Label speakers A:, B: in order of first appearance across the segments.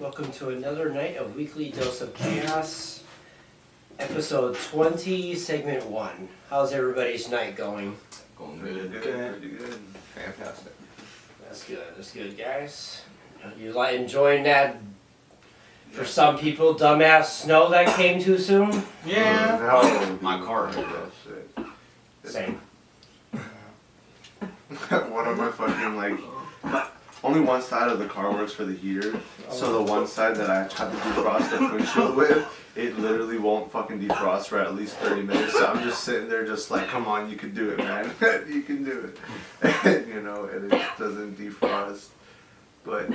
A: Welcome to another night of Weekly Dose of Chaos, episode 20, segment 1. How's everybody's night going?
B: Going good. Pretty good. Fantastic.
A: That's good, guys. You like enjoying that, for some people, dumbass snow that came too soon?
C: Yeah.
B: My car.
A: Same.
C: One of my fucking only one side of the car works for the heater, so the one side that I tried to defrost the windshield with, it literally won't fucking defrost for at least 30 minutes. So I'm just sitting there, just like, come on, you can do it, man. You can do it. And, and it doesn't defrost, but.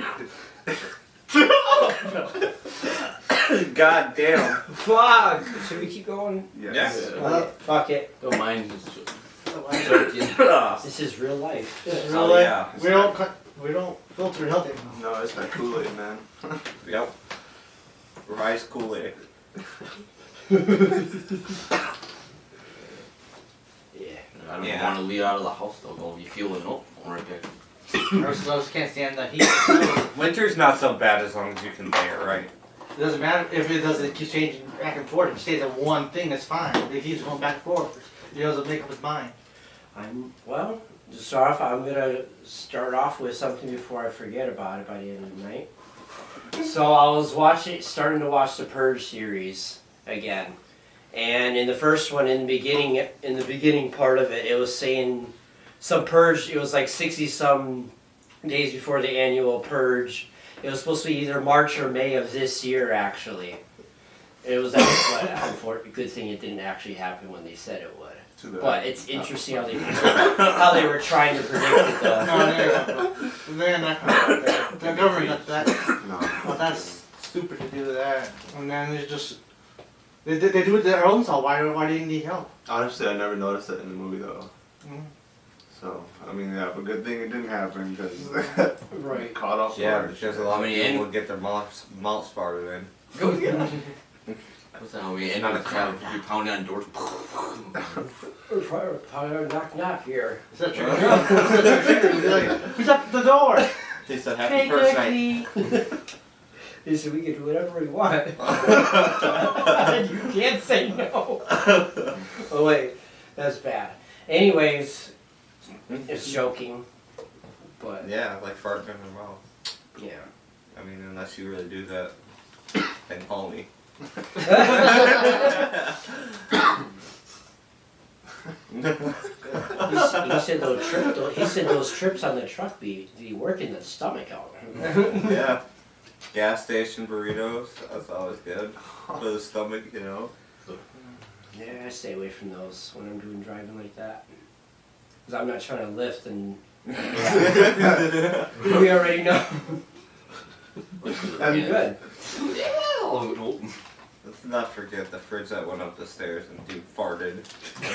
B: God damn.
A: Fuck! Should we keep going?
C: Yes.
A: Fuck it.
B: Don't mind just
A: This is real life.
B: Oh, yeah.
D: We don't filter nothing.
C: No, it's that Kool-Aid, man.
B: Yep. Rice Kool-Aid.
A: Yeah.
B: I don't want to leave out of the house though. Go be feeling up right there.
D: Those can't stand the heat.
E: Winter's not so bad as long as you can bear, right?
D: It doesn't matter if it doesn't keep changing back and forth. If it stays on one thing, that's fine. If he keeps going back and forth, he doesn't make up his mind.
A: To start off, I'm gonna start off with something before I forget about it by the end of the night. So I was starting to watch the Purge series again, and in the first one, in the beginning part of it, it was saying some purge. It was like 60 some days before the annual purge. It was supposed to be either March or May of this year, actually. It was a good thing it didn't actually happen when they said it would. But it's interesting how they were trying to predict it.
D: They're not gonna. The government got that.
C: No.
D: Well, that's stupid to do that. And then they just they do it their own self. Why do you need help?
C: Honestly, I never noticed it in the movie, though.
D: Mm.
C: So, I mean, yeah, but good thing it didn't happen, because
A: Right.
C: caught off
E: Yeah,
C: guard.
E: because a lot of people would get their mouths farted in.
A: Go get it.
B: What's that? We end on a crowd. We pounding on doors.
A: Knock knock here.
D: Is that true? Who's at the door?
E: They said happy first night.
A: They said we can do whatever we want. You can't say no. Oh wait, that's bad. Anyways, it's joking. But
E: Yeah, like farting in their mouth.
A: yeah.
E: I mean, unless you really do that, then call me.
A: He said those trips on the truck be working the stomach out.
E: Yeah. Gas station burritos, that's always good for the stomach,
A: Yeah, I stay away from those when I'm doing driving like that. Because I'm not trying to lift and... We already know. That'd be good.
E: Let's not forget the fridge that went up the stairs and dude farted.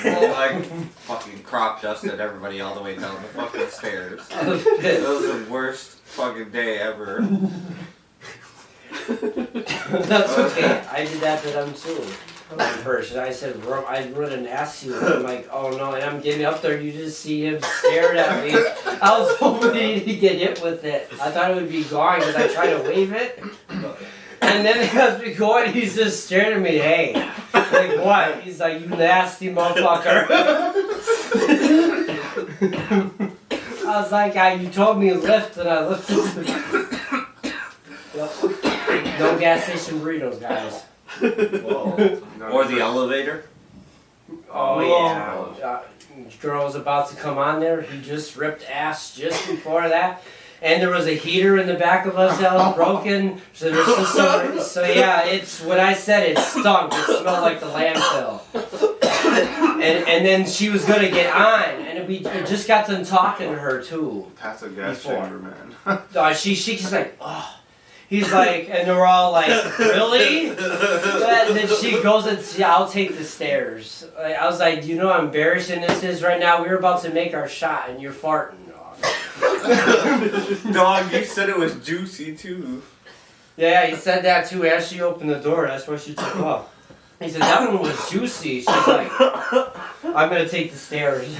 E: And like fucking crop dusted everybody all the way down the fucking stairs. That was the worst fucking day ever.
A: That's okay. I did that to them too. One person, I said, I'd run and ask you. I'm like, oh no, and I'm getting up there, you just see him staring at me. I was hoping he'd get hit with it. I thought it would be gone because I tried to wave it. And then as we go on, he's just staring at me, hey. Like, what? He's like, you nasty motherfucker. I was like, you told me to lift, and I lifted. No gas station burritos, guys.
E: Or the elevator.
A: Oh yeah. Girl was about to come on there. He just ripped ass just before that. And there was a heater in the back of us that was broken. So there's just so yeah, it's what I said, it stunk. It smelled like the landfill. And then she was gonna get on, and we just got done talking to her too.
C: That's a gas
A: Before.
C: chamber, man.
A: She's like, oh. He's like, and they're all like, really? And then she goes and says, yeah, I'll take the stairs. I was like, you know how embarrassing this is right now? We were about to make our shot, and you're farting.
E: Dog, you said it was juicy too.
A: Yeah, he said that too as she opened the door. That's why she took off. He said, that one was juicy. She's like, I'm going to take the stairs.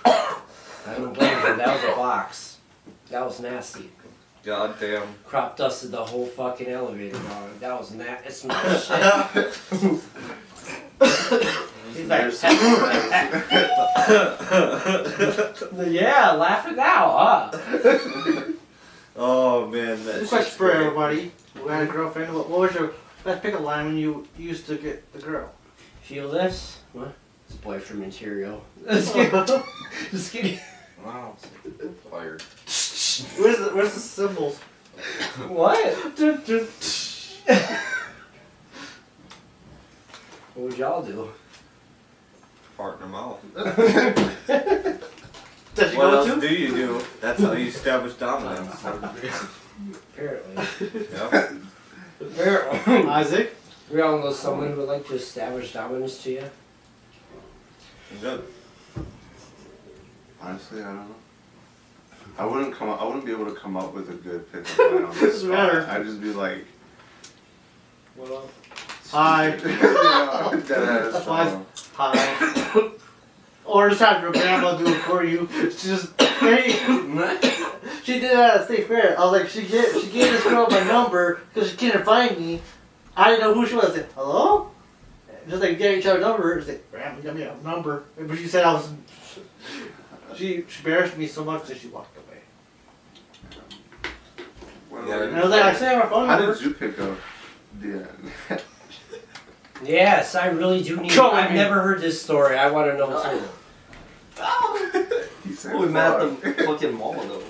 A: I don't blame her. That was a box. That was nasty.
E: God damn.
A: Crop dusted the whole fucking elevator, dog. That was it's not shit. He's like, yeah, laughing now, huh?
E: Oh man, that's
D: This question for everybody. We had a girlfriend. What was your best pickup line when you used to get the girl?
A: Feel this? What? It's boyfriend material. Just kidding. Just kidding.
B: Wow. Fired.
D: Where's the symbols?
A: What? What would y'all do?
E: fart in her mouth.
D: Does she
E: What
D: go
E: else
D: to?
E: do you do? That's how you establish dominance.
A: Apparently.
E: Yep.
A: Apparently.
D: Isaac?
A: We all know someone who would like to establish dominance to you.
E: Good.
C: Honestly, I don't know. I wouldn't be able to come up with a good pickup line on this
D: Doesn't matter.
C: spot. I'd just be like,
D: What up? Hi.
C: Deadass,
D: That's fine. Hi. Or just have your grandma do it for you. She just, hey. She did that at State Fair. I was like, she gave this girl my number because she couldn't find me. I didn't know who she was. I said, hello? Just like getting each other number. She's like, Grandma, you got me a number. But she said I was. She embarrassed me so much that she walked away. And I was like, I still have her phone
C: How
D: number.
C: did you pick up? Yeah.
A: Yes, I really do need.
D: Go
A: I've
D: ahead.
A: never heard this story. I want to know too.
C: He said,
B: Oh, we met at
C: fuck.
B: the fucking mall though.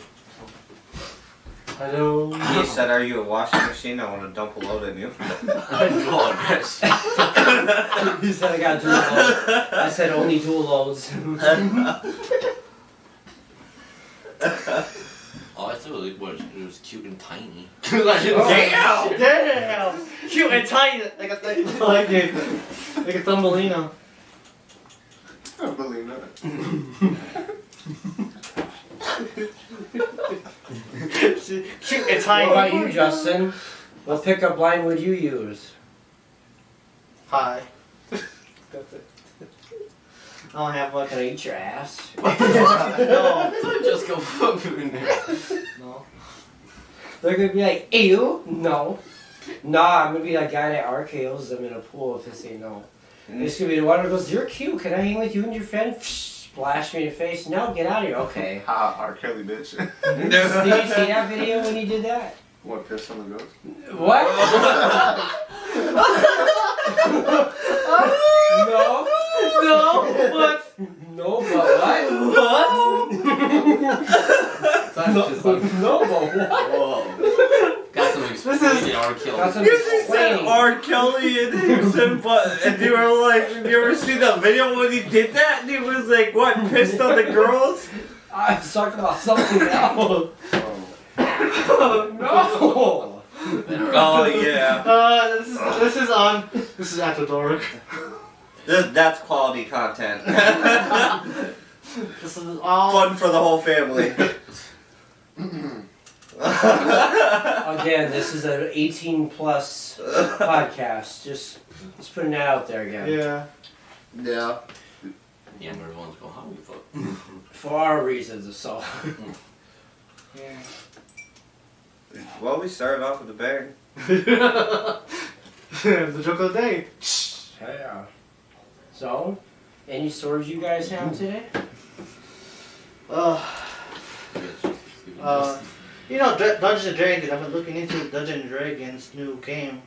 D: Hello.
E: He said, "Are you a washing machine? I want to dump a load in you."
A: He said I got dual loads. I said only dual loads.
B: Oh, I thought it was cute and tiny.
A: Damn!
D: Damn! Cute and tiny. Like a Thumbelina.
C: Belina.
D: Cute and
A: What
D: tiny.
A: about you, Justin? What pickup line would you use?
D: Hi. That's it. I don't have much.
A: Can I eat your ass?
D: No.
B: Just go fuck in there.
D: No.
A: They're gonna be like, ew, no. Nah, I'm gonna be that guy that RKO's them in a pool if they say no. It's gonna be the one who goes, you're cute, can I hang with you and your friend? Splash me in the face. No, get out of here. Okay.
C: Ha, R. Kelly, bitch.
A: Did you see that video when he did that?
C: What, piss on the ghost?
A: What? No.
D: No. What?
A: No, but what? No, but what?
B: Whoa. Got some explaining R. Kelly.
A: Got some
E: You just said
A: explaining.
E: R. Kelly and he said, but, and you were like, you ever see that video when he did that? And he was like, what, pissed on the girls?
A: I was talking about something else.
C: Oh.
A: No.
E: Oh, yeah.
D: This is after dark.
E: That's quality content.
D: This is all.
E: Fun for the whole family.
A: Again, this is an 18 plus podcast. Just putting that out there again.
D: Yeah.
E: Yeah.
B: Yeah, and everyone's going, how do we fuck?
A: For our reasons, so.
D: Yeah.
E: Well, we started off with a bang.
D: The joke of the day.
A: Yeah. So, any stories you guys have today?
D: You know, Dungeons and Dragons. I've been looking into Dungeons and Dragons' new game.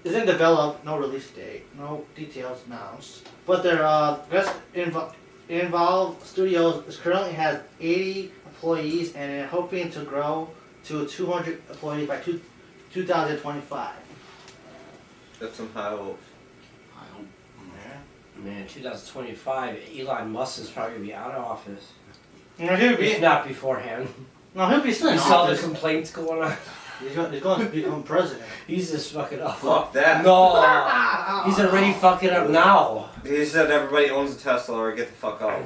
D: It's in develop, no release date, no details announced. But their involved studios currently has 80 employees and they're hoping to grow to 200 employees by 2025.
E: That's some high hopes.
B: I hope.
A: Man, 2025, Elon Musk is probably going to be out of office.
D: You know, he'll be
A: If not beforehand.
D: still in
A: You saw the
D: office.
A: complaints going on.
D: He's going to become president.
A: He's just fucking up.
E: Fuck that.
A: No. He's already fucking up now.
E: He said everybody owns a Tesla or get the fuck out.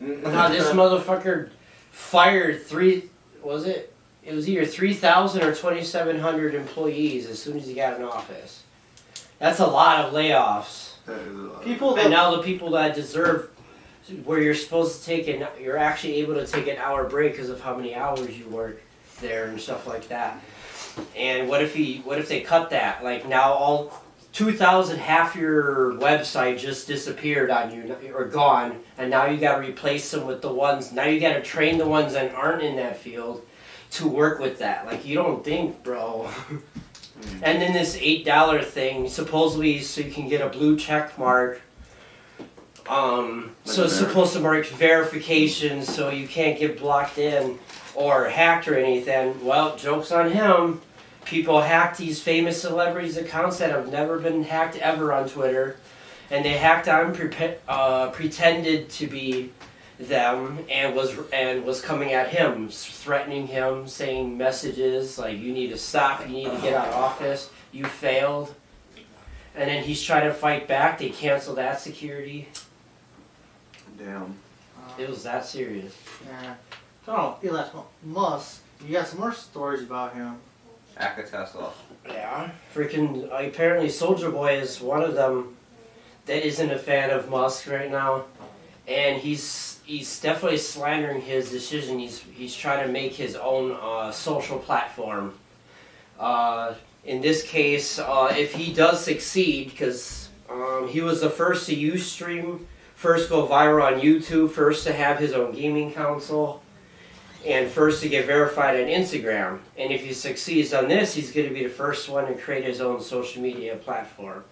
A: Now this motherfucker fired it was either 3,000 or 2,700 employees as soon as he got in office. That's a lot of layoffs.
C: That is a lot.
D: People
A: And
D: that
A: now the people that deserve, where you're supposed to you're actually able to take an hour break because of how many hours you work, there and stuff like that. And what if they cut that? Like now all 2,000, half your website just disappeared on you or gone, and now you got to replace them with the ones. Now you got to train the ones that aren't in that field to work with that. Like you don't think, bro. And then this $8 thing, supposedly so you can get a blue check mark. So it's supposed to mark verification, so you can't get blocked in or hacked or anything. Well, joke's on him. People hack these famous celebrities' accounts that have never been hacked ever on Twitter, and they hacked on pretended to be them and was coming at him, threatening him, saying messages like "You need to stop, you need to get out of office, you failed," and then he's trying to fight back. They canceled that security.
C: Damn.
A: It was that serious.
D: Yeah. So, Elon Musk, you got some more stories about him.
E: Hack a Tesla.
A: Yeah, freaking. Apparently, Soldier Boy is one of them that isn't a fan of Musk right now, and he's definitely slandering his decision. He's trying to make his own social platform. In this case, if he does succeed, because he was the first to Ustream, first go viral on YouTube, first to have his own gaming console, and first to get verified on Instagram. And if he succeeds on this, he's going to be the first one to create his own social media platform.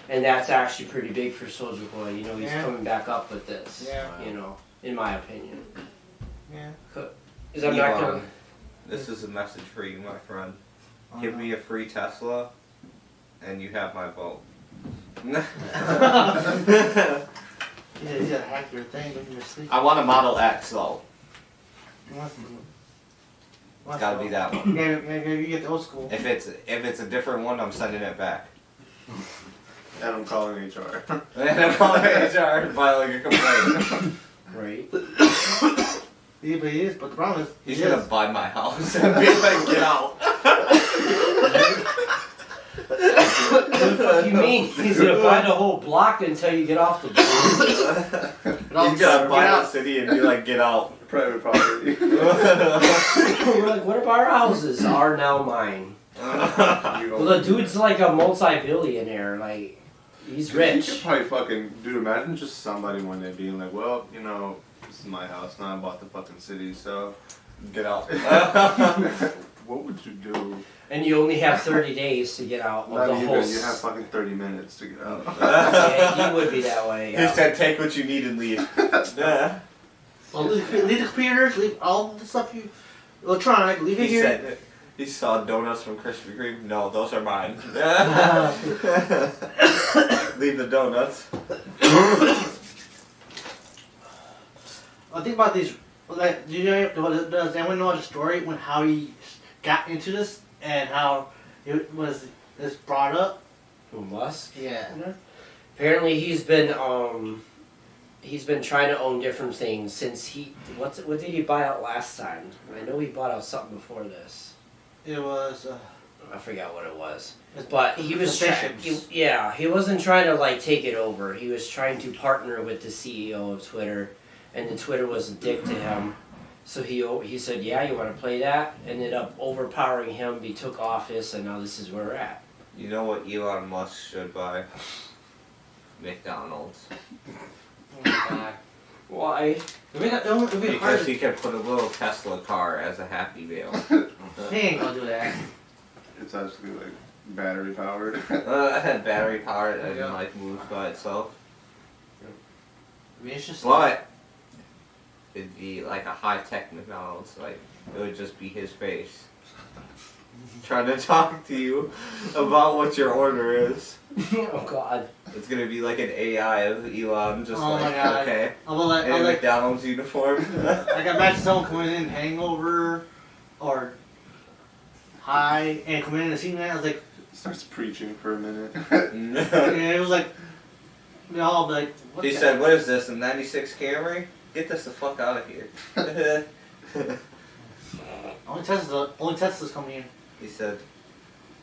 A: And that's actually pretty big for Soulja Boy. You know, he's coming back up with this.
D: Yeah.
A: You know, in my opinion.
D: Yeah.
A: Because I'm not going to...
E: This is a message for you, my friend. Give me a free Tesla, and you have my vote.
D: Yeah, you gotta hack your thing when you're asleep.
E: I want a Model X, though.
D: It's
E: Gotta be that one.
D: Maybe you get the old school.
E: If it's a different one, I'm sending it back.
C: And I'm calling HR.
E: And I'm calling HR filing a complaint.
A: Right.
D: Yeah, but he is. But the problem is,
E: He's gonna buy my house and be like, get out.
A: What the fuck you mean? He's going to buy the whole block until you get off the block.
E: He's gonna buy the city and be like, get out.
C: Private property.
A: We're like, what about our houses? Are now mine. Well, the dude's like a multi-billionaire. Like, he's
C: He
A: rich.
C: could probably fucking, dude, imagine just somebody one day being like, well, you know, this is my house, now I bought the fucking city, so
E: Get out.
C: what would you do?
A: And you only have 30 days to get out of
C: Not
A: the
C: even,
A: whole...
C: you have fucking 30 minutes to get out.
A: Yeah, he would be that way.
E: He
A: Yeah.
E: said, take what you need and leave. Yeah.
D: Well, leave the computers, leave all the stuff you electronic, leave it
E: He
D: here.
E: said, he saw donuts from Krispy Kreme. No, those are mine. Leave the donuts.
D: I think about these. Like, do you know? Does anyone know the story when how he got into this and how it was this brought up?
A: Who, Musk?
D: Yeah.
A: Apparently he's been trying to own different things since what did he buy out last time? I know he bought out something before this.
D: It was.
A: I forgot what it was. But he was
D: The
A: trying. He wasn't trying to like take it over. He was trying to partner with the CEO of Twitter, and the Twitter was a dick to him. So he said, "Yeah, you want to play that?" Ended up overpowering him. He took office, and now this is where we're at.
E: You know what Elon Musk should buy? McDonald's.
A: Why?
D: It'll be hard.
E: Because he can put a little Tesla car as a Happy Meal.
D: He ain't gonna do that.
C: It's actually like battery powered.
E: Battery powered and
D: Yeah.
E: like moves by itself.
D: I mean, it's just.
E: But it'd be like a high tech McDonald's. Like it would just be his face trying to talk to you about what your order is.
A: Oh God.
E: It's gonna be like an AI of Elon, just
D: Oh my
E: like
D: God.
E: okay,
D: I'll let.
E: in a McDonald's uniform.
D: Like imagine someone coming in hangover, or high, and coming in and seeing that. I was like,
C: Starts preaching for a minute.
D: and it was like, we all be like, what
E: He
D: the-
E: said, "What is this? A '96 Camry? Get this the fuck out of here."
D: Only Tesla's coming in.
E: He said,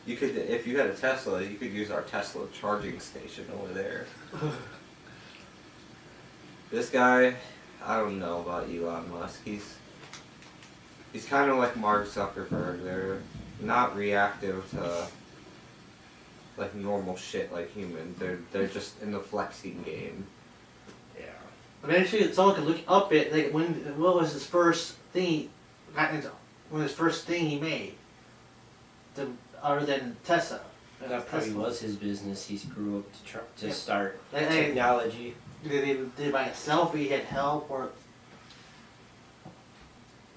E: "You could, if you had a Tesla, you could use our Tesla charging station over there." This guy, I don't know about Elon Musk. He's kind of like Mark Zuckerberg. They're not reactive to like normal shit like humans. They're just in the flexing game.
A: Yeah.
D: I mean, actually, someone could look up it. Like, what was his first thing? When his first thing he made, other than Tesla.
A: That probably was his business. He grew up to start
D: Like,
A: technology.
D: Did it by himself? He had help or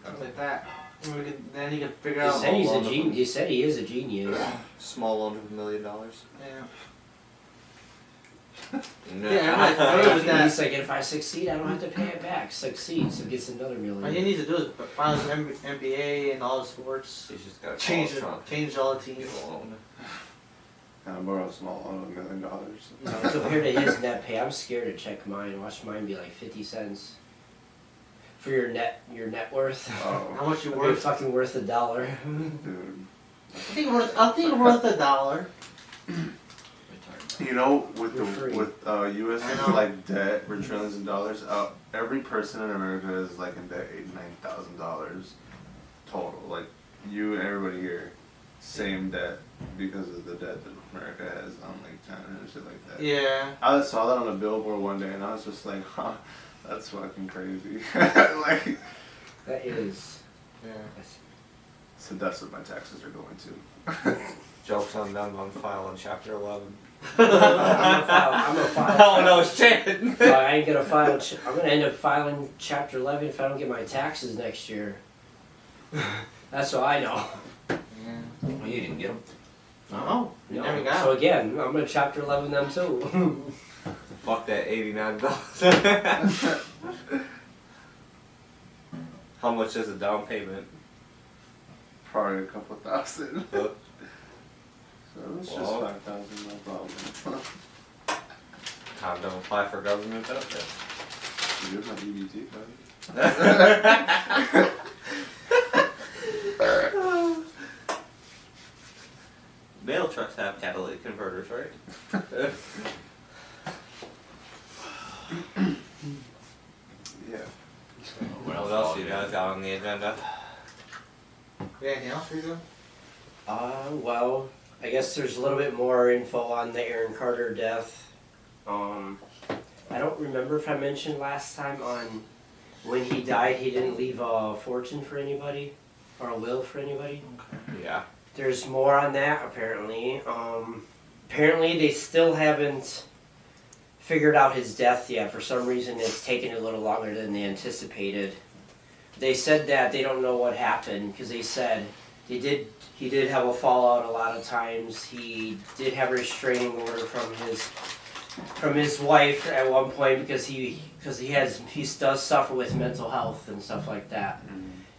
D: something like that. And then he could figure
A: He
D: out.
A: said he's a genius. He said he is a genius.
E: Small loan of $1 million.
D: Yeah.
E: No.
D: Yeah, I remember that.
A: He's like, if I succeed, I don't have to pay it back. Succeed, so gets another $1 million.
D: All he needs to do is find his MBA and all the sports.
E: He's just got
D: Change all the teams.
C: And I borrow a small loan of $1 million.
A: No, compared to his net pay, I'm scared to check mine. Watch mine be like 50 cents for your net worth.
C: Oh,
D: How much you
A: It'd be
D: worth?
A: fucking worth $1.
C: dude.
D: I think worth $1.
C: You know, with
A: You're free.
C: U.S.
D: I know.
C: like debt for trillions of dollars, every person in America is like in debt $89,000 total. Like you and everybody here, same debt because of the debt that America has on like China and shit like that.
D: Yeah.
C: I saw that on a billboard one day and I was just like, huh, that's fucking crazy. Like,
A: That is.
D: Yeah.
C: so that's what my taxes are going to.
E: Jokes on them. I'm filing Chapter 11.
A: I'm gonna file.
E: Oh no, shit!
A: I ain't gonna file. I'm gonna end up filing Chapter 11 if I don't get my taxes next year. That's what I know.
B: Well, you didn't get them.
D: No, you
A: No.
D: never got
A: So
D: it.
A: again, I'm gonna Chapter 11 them too.
E: Fuck that $89. How much is a down payment?
C: Probably a couple thousand.
E: Uh,
C: So it's just
E: Well.
C: 5,000, no problem.
E: Time to apply for government benefits.
C: You're my EBT, buddy.
E: Mail trucks have catalytic converters, right?
C: Yeah.
E: What else you guys got on the agenda?
D: Anything else for you doing?
A: Well, I guess there's a little bit more info on the Aaron Carter death. I don't remember if I mentioned last time on when he died, he didn't leave a fortune for anybody or a will for anybody.
E: Yeah.
A: There's more on that apparently. Apparently they still haven't figured out his death yet. For some reason it's taken a little longer than they anticipated. They said that they don't know what happened because they said he did have a fallout a lot of times. He did have a restraining order from his wife at one point because he does suffer with mental health and stuff like that.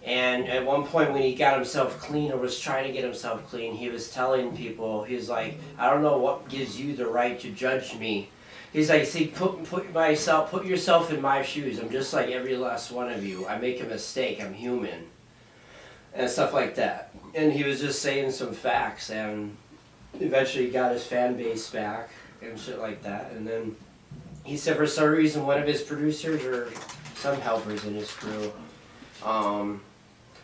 A: And at one point when he got himself clean or was trying to get himself clean, he was telling people, he was like, I don't know what gives you the right to judge me. He's like, see, put yourself in my shoes. I'm just like every last one of you. I make a mistake. I'm human. And stuff like that. And he was just saying some facts and eventually got his fan base back and shit like that. And then he said for some reason one of his producers or some helpers in his crew,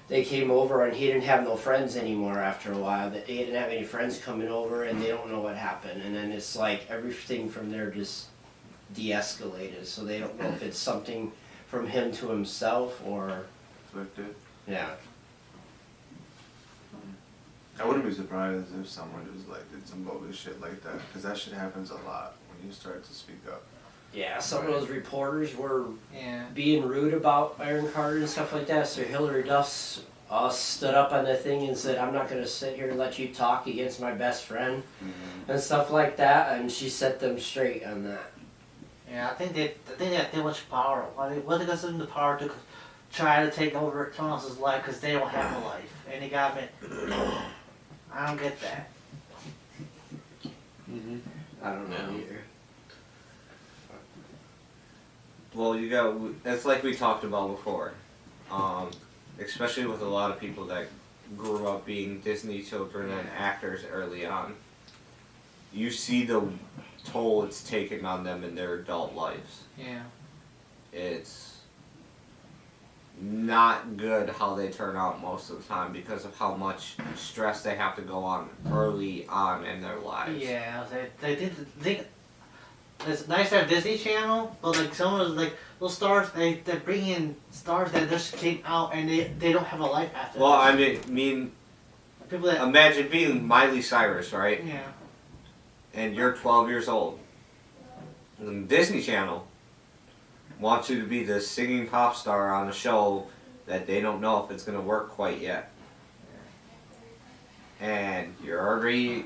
A: they came over and he didn't have no friends anymore after a while. He didn't have any friends coming over and they don't know what happened. And then it's like everything from there just de-escalated. So they don't know if it's something from him to himself or...
C: Afflicted.
A: Yeah.
C: I wouldn't be surprised if someone just like did some bogus shit like that, because that shit happens a lot when you start to speak up.
A: Yeah, some of those reporters were
D: Yeah.
A: being rude about Aaron Carter and stuff like that. So Hillary Duff stood up on the thing and said, I'm not going to sit here and let you talk against my best friend and stuff like that. And she set them straight on that.
D: Yeah, I think they have too much power. What they got them the power to try to take over someone else's life because they don't have a life. And they got me. I don't get that.
A: I don't know
B: Yeah.
A: either.
E: Well, it's like we talked about before. Especially with a lot of people that grew up being Disney children and actors early on. You see the toll it's taken on them in their adult lives.
D: Yeah.
E: It's not good how they turn out most of the time because of how much stress they have to go on early on in their lives.
D: Yeah, they did think it's nice to have Disney Channel, but like some of like those stars, they bring in stars that just came out and they don't have a life after.
E: Well,
D: that.
E: I mean,
D: People that
E: imagine being Miley Cyrus, right?
D: yeah.
E: And you're 12 years old. And Disney Channel wants you to be the singing pop star on a show that they don't know if it's going to work quite yet. And you're already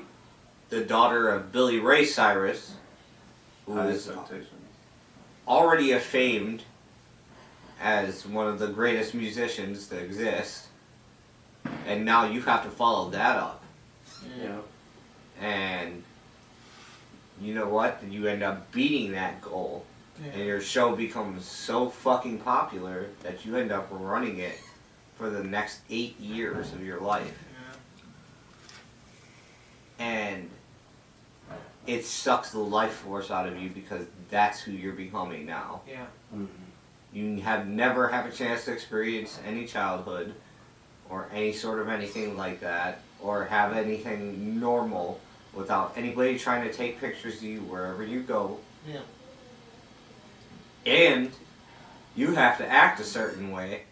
E: the daughter of Billy Ray Cyrus, who
C: High
E: is
C: expectations.
E: already famed as one of the greatest musicians to exist. And now you have to follow that up.
A: Yeah.
E: And you know what? You end up beating that goal.
D: Yeah.
E: And your show becomes so fucking popular that you end up running it for the next 8 years of your life. And it sucks the life force out of you because that's who you're becoming now.
D: Yeah.
A: Mm-hmm.
E: You have never have a chance to experience any childhood or any sort of anything like that or have anything normal without anybody trying to take pictures of you wherever you go.
D: Yeah.
E: And you have to act a certain way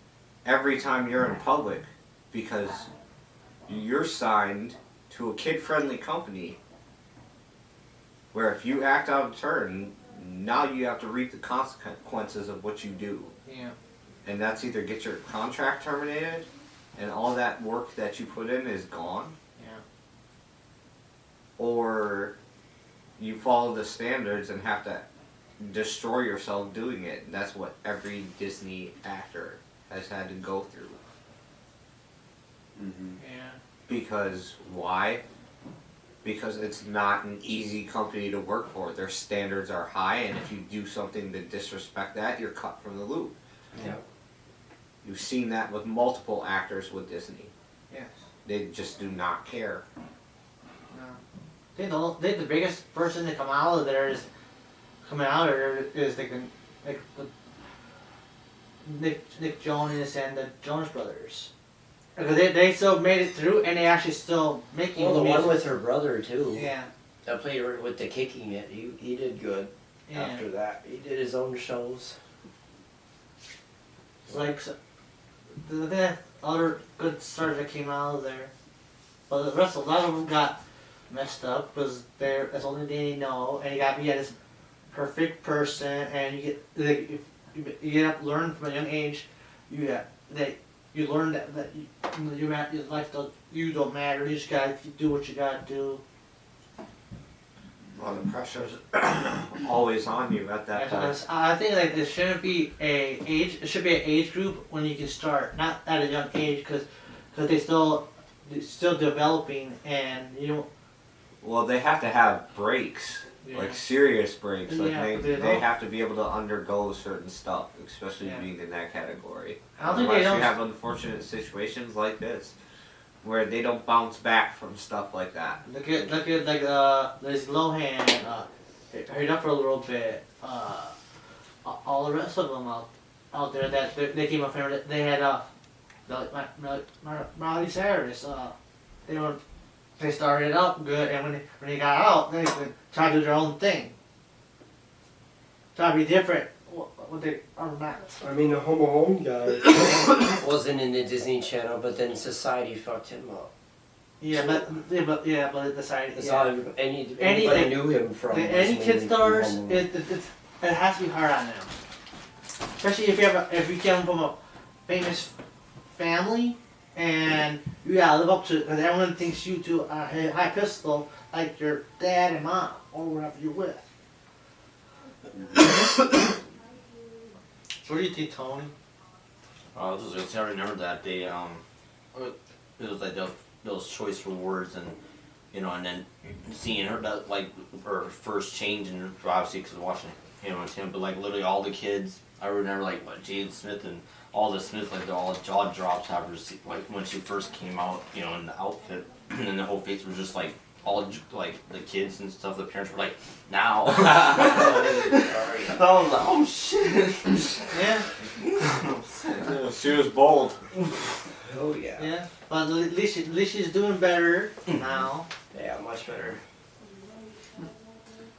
E: every time you're in public because you're signed to a kid-friendly company where if you act out of turn, now you have to reap the consequences of what you do.
D: Yeah.
E: And that's either get your contract terminated and all that work that you put in is gone,
D: Yeah.
E: or you follow the standards and have to destroy yourself doing it. And that's what every Disney actor has had to go through.
C: Mm-hmm.
D: Yeah.
E: Because why? Because it's not an easy company to work for. Their standards are high, and if you do something to disrespect that, you're cut from the loop.
A: Yeah.
E: You've seen that with multiple actors with Disney.
D: Yes.
E: They just do not care.
D: No. I think the biggest person to come out of there is like the Nick Jonas and the Jonas Brothers. Because they still made it through and they actually still making
A: Well, the
D: music.
A: one with her brother too.
D: Yeah.
A: That played with the Kicking It. He did good.
D: Yeah.
A: After that, he did his own shows.
D: It's like the other good stars that came out of there, but the rest, a lot of them got messed up because that's the only thing they know, and you got to be this perfect person, and you get like, if you get up learn from a young age, you learn that your life you don't matter. You just gotta do what you gotta do.
E: Well, the pressure's always on you at that time.
D: I think like there shouldn't be a age. It should be an age group when you can start, not at a young age, because they're still developing, and you don't.
E: Well, they have to have breaks, like serious breaks. Like
D: Yeah, but
E: they have to be able to undergo certain stuff, especially
D: Yeah.
E: being in that category.
D: I don't think
E: Otherwise,
D: they don't.
E: you have unfortunate situations like this, where they don't bounce back from stuff like that.
D: Look at like there's Lohan, hurried up for a little bit. All the rest of them out there that they came up here. They had Miley Cyrus. They started out good, and when they got out, they tried to do their own thing. Try to be different. What they are not.
A: I mean, the Home Alone guy wasn't in the Disney Channel, but then society fucked him up.
D: Yeah, but it decided.
A: That's
D: Yeah.
A: all anybody knew him from.
D: Any
A: was
D: kid
A: mainly from
D: stars,
A: Home Alone.
D: it has to be hard on them. Especially if you come from a famous family and you gotta live up to, because everyone thinks you do a high pistol like your dad and mom or whoever you're with. So what do you think, Tony?
B: I was just gonna say, I remember that day. It was like those choice rewards, and and then seeing her like her first change, and obviously because watching Hannah Montana, but like literally all the kids. I remember like Jade Smith and all the Smith, like all the jaw drops after like when she first came out, in the outfit, and then the whole face was just like all like the kids and stuff. The parents were like, now. I was like, oh shit.
D: Yeah.
E: She was bold.
A: Oh yeah.
D: Yeah, but at least she's doing better now.
A: Yeah, much better.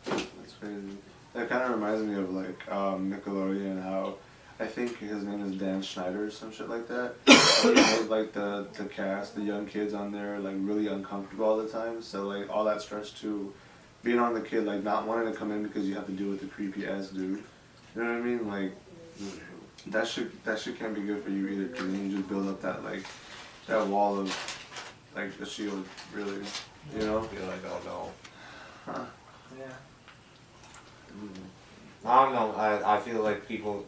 C: That's crazy. That kind of reminds me of like Nickelodeon, how I think his name is Dan Schneider or some shit like that. He made like the cast, the young kids on there, like really uncomfortable all the time. So like all that stress to being on the kid, like not wanting to come in because you have to deal with the creepy ass dude. You know what I mean? Like that shit can't be good for you either, because then you just build up that like that wall of like a shield, really. You know?
E: You're like, oh no.
C: Huh.
D: Yeah.
E: I don't know. I feel like people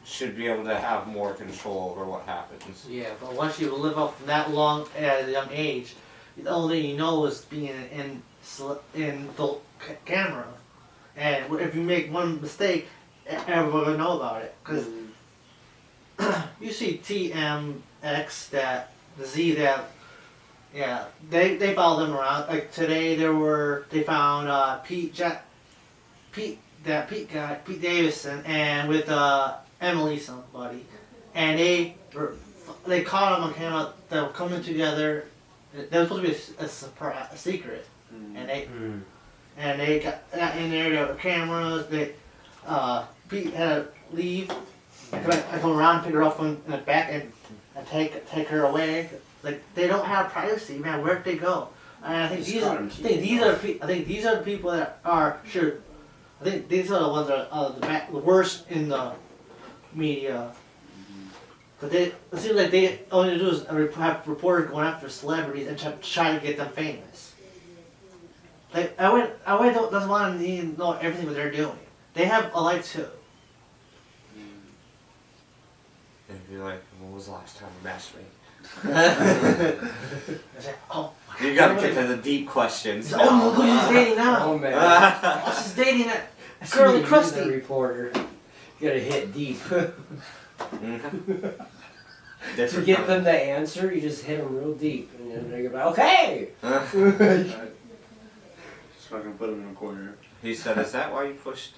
E: should be able to have more control over what happens.
D: Yeah, but once you live up that long at a young age, the only thing you know is being in the camera, and if you make one mistake, everyone will know about it. Because you see TMX, that the Z that, yeah, they follow them around. Like today, they found Pete Davidson, and with Emily somebody, and they caught them on camera. They were coming together. They were supposed to be a surprise, a secret, and they got in there. There were cameras. Pete had to leave. I come around and pick her up from the back and take her away. Like they don't have privacy, man. Where'd they go? And I think these are the people that are sure. I think these are the ones that are the worst in the media. Cause it seems like they only do is have reporters going after celebrities and try to get them famous. Like I doesn't want to know everything what they're doing. They have a life too.
E: And you're like, when was the last time you masturbated?
D: I said, oh.
E: You gotta get to the deep questions.
D: Oh, look who he's dating now.
A: Oh man.
D: Oh, she's dating that girly
A: The
D: crusty.
A: reporter. You gotta hit deep.
E: That's
A: To get them to answer, you just hit them real deep, and then they're like, okay.
C: Just fucking put him in a corner.
E: He said, is that why you pushed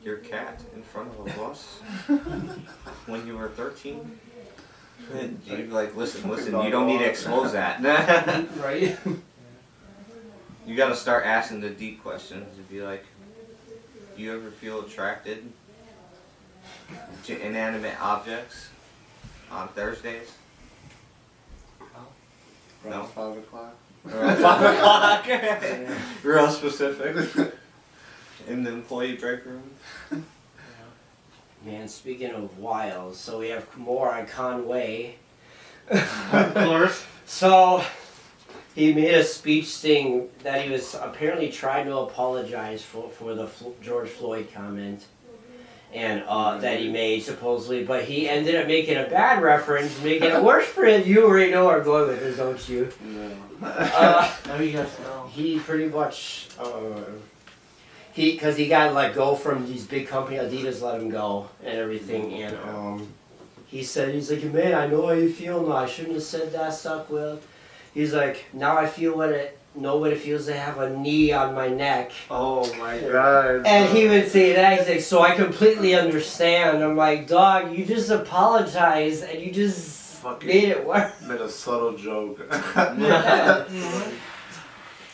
E: your cat in front of a bus when you were 13? You'd be like, listen, you don't need to expose that.
A: Right?
E: You gotta start asking the deep questions. You'd be like, you ever feel attracted to inanimate objects on Thursdays?
C: Around 5 o'clock.
E: Around 5 o'clock. Real specific. In the employee break room.
A: Man, speaking of wild, so we have more on Conway.
D: Of course.
A: So, he made a speech saying that he was apparently trying to apologize for the George Floyd comment. And that he made supposedly, but he ended up making a bad reference, making it worse for him. You already know where I'm going with this, don't you?
C: No.
D: Now you guys know.
A: He pretty much because he got let go from these big companies. Adidas let him go and everything, and he's like, man, I know how you feel now. I shouldn't have said that stuff. Well, he's like, now I feel what it feels to have a knee on my neck.
C: Oh my god.
A: And he would say that, he's like, so I completely understand. I'm like, dog, you just apologized and you just
C: Fucking
A: made it worse.
C: made a subtle joke.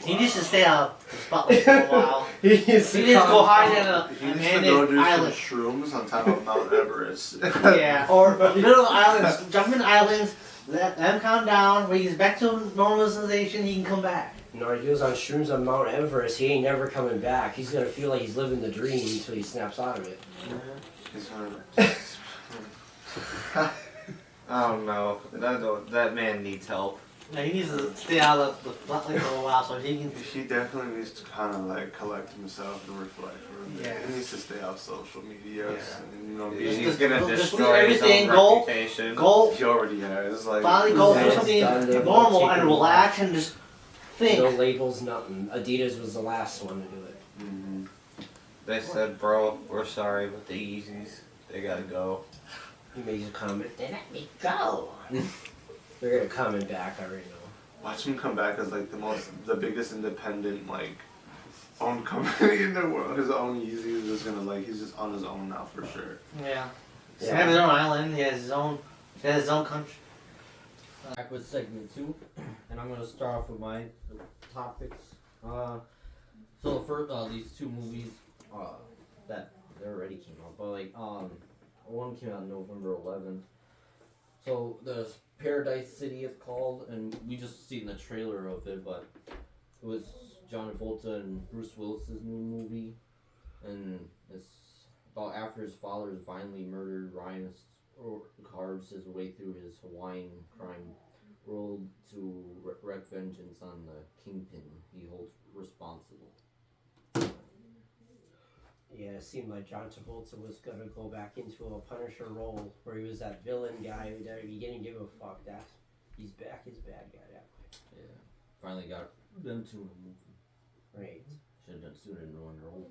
D: He needs to stay out of the spotlight for a while.
A: He needs
D: He needs to go hide in
C: He
D: a
C: needs to go
D: abandoned
C: do
D: island.
C: some shrooms on top of Mount Everest.
D: Yeah, or little islands, jumping islands, let them calm down. When he's back to normalization, he can come back.
A: No, he goes on shrooms on Mount Everest. He ain't never coming back. He's gonna feel like he's living the dream until he snaps out of it.
E: I don't know. That man needs help.
D: Yeah, he needs to stay out of the spotlight for a while so he can.
C: He definitely needs to kind of like collect himself and reflect for a bit.
D: Yeah.
C: He needs to stay off social media.
D: Yeah.
C: And, you know,
E: He's
D: Just-
E: gonna
D: just
E: destroy his own
D: everything, go-
E: reputation.
D: Go,
C: he already has. Like,
D: finally go
A: Yeah,
D: do
A: it's
D: something
A: done. They've
D: normal
A: taken
D: and
A: it
D: relax
A: off.
D: and just think.
A: No labels, nothing. Adidas was the last one to do it.
C: Mhm.
E: They said, bro, we're sorry, but the Yeezys, they gotta go.
A: He makes a comment, they let me go. They're gonna comment back, I already know.
C: Watch him come back as like the biggest independent like owned company in the world. His own Yeezy is just gonna like he's just on his own now for sure.
D: Yeah. He has his own island. He has his own country.
B: Back with segment 2, and I'm gonna start off with my topics. So the first, these two movies, that they already came out, but like, one came out November 11th. So the Paradise City is called, and we just seen the trailer of it, but it was John Travolta and Bruce Willis's new movie, and it's about after his father is violently murdered, Ryan carves his way through his Hawaiian crime world to wreak vengeance on the kingpin he holds responsible.
A: Yeah, it seemed like John Travolta was gonna go back into a Punisher role where he was that villain guy that he didn't give a fuck. He's back as bad guy that way.
B: Yeah, finally got them two in a movie.
A: Right.
B: Should have done sooner in one role.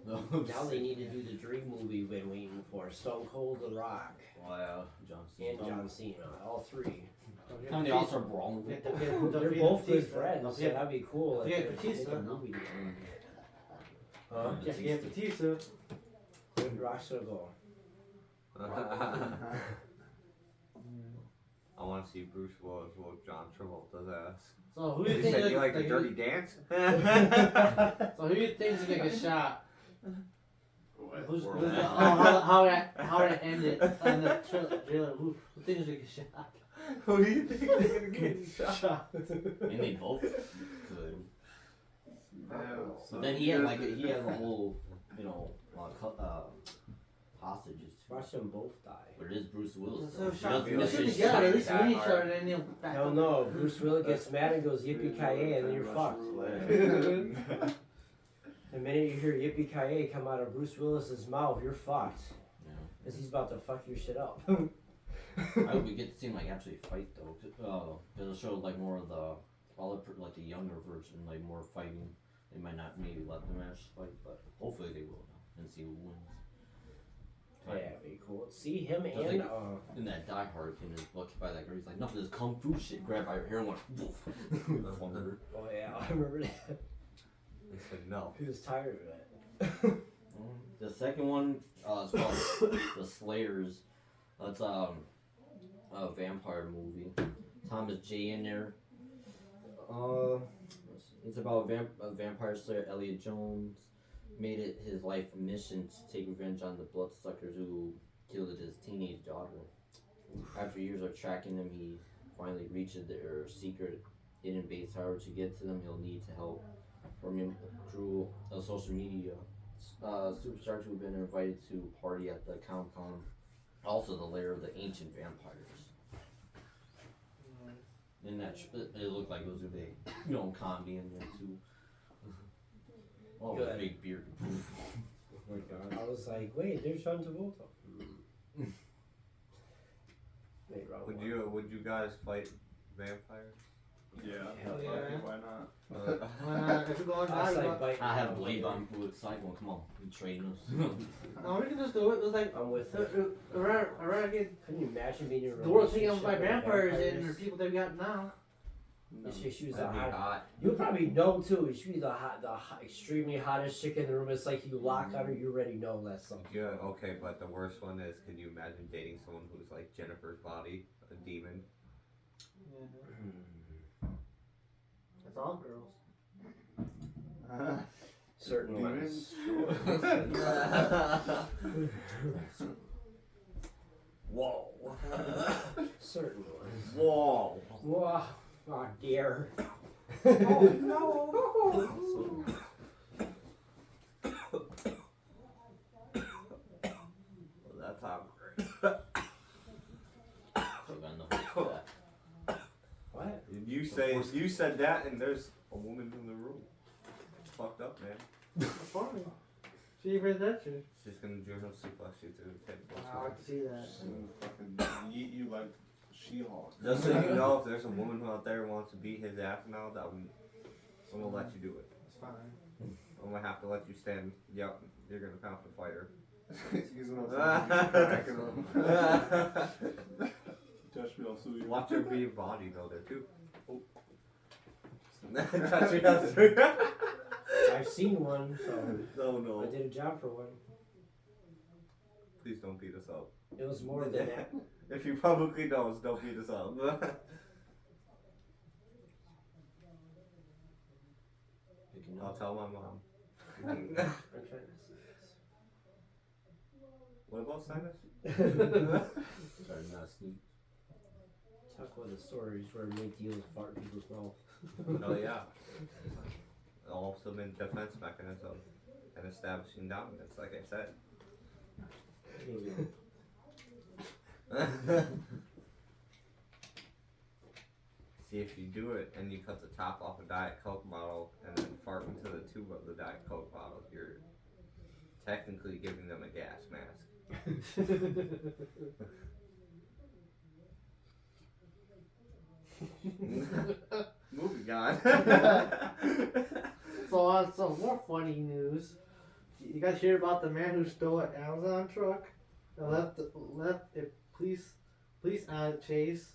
A: Now they need to do the dream movie we've been waiting for. Stone Cold, The Rock,
B: Wow, John Cena.
A: and John Cena. All three.
B: How many also wrong?
A: They're both good friends, so that'd be cool.
D: Yeah,
A: if they
D: Batista.
A: make a movie together. Huh?
D: Yeah, Batista.
A: Where did Rock should go?
E: I want to see Bruce Willis whoop John Travolta's ass.
D: So who do you
E: You
D: think?
E: said you like the Dirty Dance?
D: So who do you think's gonna get shot? Who's,
C: Or-
D: how it ended on the trailer? Who thinks gonna get shot?
E: Who do you think is gonna get shot?
B: And they both could.
C: Yeah,
B: But then he had a whole, hostages too.
A: Watch them both die.
B: But it is Bruce Willis.
D: So
B: So he
D: shot.
B: doesn't
E: They
B: miss
D: Listen
B: his
D: together.
B: shot.
D: At least
E: that
D: we each
E: hard.
D: other, and then they'll back
A: Hell
D: up.
A: no, Bruce Willis gets mad and goes yippee ki and then you're fucked. The minute you hear yippee ki come out of Bruce Willis's mouth, you're fucked.
B: Yeah.
A: Cause he's about to fuck your shit up.
B: I hope we get to see him like actually fight though. Cause it'll show like more of the like the younger version, like more fighting. They might not maybe let them actually fight, but hopefully they will now and see who wins.
A: Yeah, that'd be cool. See him
B: Just
A: and
B: like- In that Die Hard kid is looked by that girl, he's like, enough of this kung fu shit. Grabbed by her hair and went woof. Flung her.
A: oh yeah, I remember that.
E: They said no.
A: He was tired of it.
B: The second one is called The Slayers. That's a vampire movie. Thomas J in there. It's about a vampire slayer, Elliot Jones. Made it his life mission to take revenge on the bloodsuckers who killed his teenage daughter. After years of tracking them, he finally reaches their secret hidden base. However, to get to them, he'll need to help from him through social media. Superstars who've been invited to party at the compound. Also, the lair of the ancient vampires. In that, it looked like it was a big, comedy in there too. Oh, with a
A: Good.
B: big beard.
A: Oh my god. I was like, wait, there's John Travolta. Wait, wrong one.
E: Would you guys fight vampires?
C: Yeah.
A: Hell
D: yeah.
C: Why not?
D: If we're going
A: I was
D: to
A: like, bite
B: I have
A: my
B: Blade
A: mouth.
B: on with Cyclone. Come on, you train us.
D: no, we can just do it. It's like
A: I'm with it.
D: around get
A: Couldn't you imagine being in a
D: the world taken
A: relationship
D: over by
A: with
D: vampires and
A: vampires?
D: the people they got now.
A: She was the
E: That'd be
A: hot.
E: hot.
A: You'll probably know too. She be the extremely hottest chick in the room. It's like you lock on her, you already know that's something.
E: Yeah, okay, but the worst one is, can you imagine dating someone who's like Jennifer's body, a demon?
D: Yeah. That's all girls.
A: Certain
C: Demons?
A: ones.
E: Whoa.
A: Certain ones.
E: Whoa.
A: Whoa. Oh dear.
E: Well, that's how great.
B: So got enough of that.
A: What?
E: You said that, and there's a woman in the room. It's fucked up, man.
D: Funny. She even that shit.
E: She's gonna German suplex you to the table.
D: I like to see that.
C: Just gonna fucking yeet you like She-Hulk.
E: Just so you know, if there's a woman out there who wants to beat his ass now, I'm gonna let you do it.
D: It's fine.
E: I'm gonna have to let you stand. Yep, you're gonna have to fight her.
C: He's gonna cracking him. Touch me, I'll sue you.
E: Watch her be a bodybuilder too. Oh. Touch me, I'll sue you.
A: I've seen one, so
E: No,
A: I
E: no.
A: did a job for one.
E: Please don't beat us up.
A: It was more than that.
E: If he publicly knows, don't beat us up. I'll tell my mom.
A: I'm trying to see this.
E: What about Sinus?
B: Sorry, not sleep.
A: Talk about the stories where we make deals with fart in people's mouth.
E: Oh yeah. Also been defense mechanism and establishing dominance, like I said. See, if you do it and you cut the top off a Diet Coke bottle and then fart into the tube of the Diet Coke bottle, you're technically giving them a gas mask. Moving on.
D: So on some more funny news, you guys hear about the man who stole an Amazon truck and left a police chase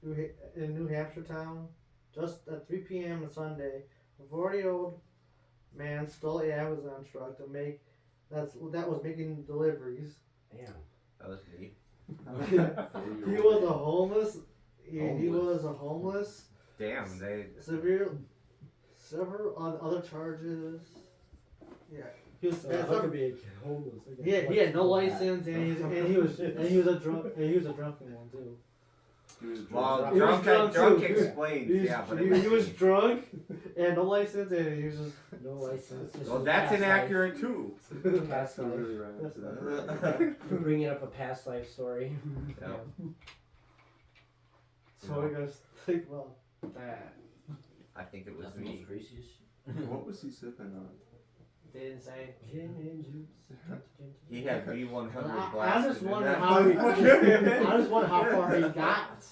D: in New Hampshire town just at 3 p.m. on Sunday. A 40-year-old man stole an Amazon truck that was making deliveries.
A: Damn.
E: That was me.
D: He was a homeless. He was a homeless.
E: Damn, they.
D: Several other charges. Yeah, he was.
A: How could be homeless?
D: He had no license, and he was a drunken one too.
E: Well,
D: He was
E: drunk
D: too.
E: explains, yeah, but
D: he was drunk and no license, and he was just
A: No license. This
E: well,
A: was
E: that's
A: past
E: inaccurate too.
A: life. Past
C: That's
A: life.
C: really right after that.
A: We're bringing up a past life story.
E: Yeah.
D: so I guys think about that.
E: I think it was
B: That's the most
E: me.
B: craziest shit.
C: What was he sipping on?
D: They didn't say.
A: Gin and juice.
E: He had V100
D: I
E: blasted.
D: just
E: in
D: wonder
E: that
D: how.
E: motherfucker.
D: I just wonder how far he got.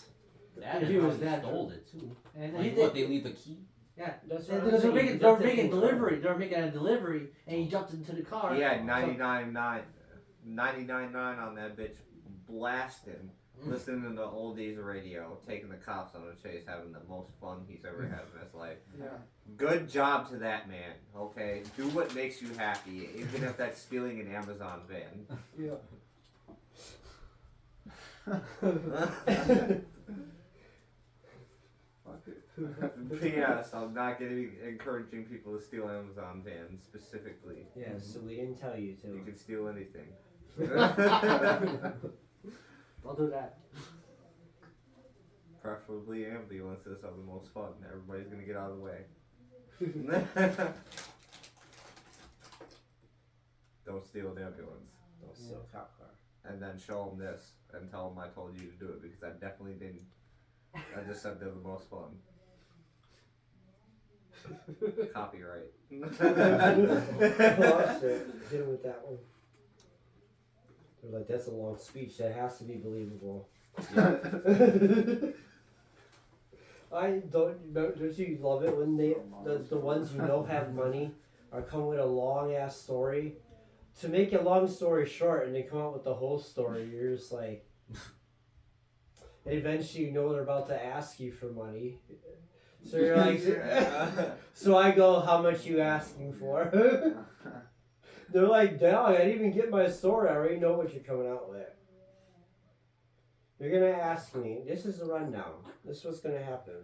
B: That
D: He
B: is
D: was
B: how
D: that
B: stole it too.
D: And
B: Like
D: he
B: what?
D: did.
B: They leave the key.
D: Yeah.
A: That's
D: They
A: what
D: were
A: I'm saying.
D: making delivery. They were making a delivery, and he jumped into the car.
E: He had 99.9 on that bitch blasting, listening to the old days of radio, taking the cops on a chase, having the most fun he's ever had in his life.
D: Yeah.
E: Good job to that man, okay? Do what makes you happy, even if that's stealing an Amazon van.
A: Yeah.
C: Fuck it.
E: P.S. I'm not encouraging people to steal Amazon vans specifically.
A: Yeah, so we didn't tell you
E: You
A: to.
E: can steal anything.
D: I'll do that.
E: Preferably ambulances are the most fun. Everybody's gonna get out of the way. Don't steal an ambulance.
A: Don't steal a cop car.
E: And then show them this and tell them I told you to do it because I definitely didn't. I just said they're the most fun. Copyright.
A: Oh, shit. Hit him with that one. They're like, that's a long speech. That has to be believable. I don't you love it when the ones you know have money are coming with a long ass story. To make a long story short and they come out with the whole story, you're just like, and eventually you know they're about to ask you for money. So you're like, so I go, how much you asking for? They're like, dog, I didn't even get my story. I already know what you're coming out with. You're going to ask me, this is the rundown. This is what's going to happen.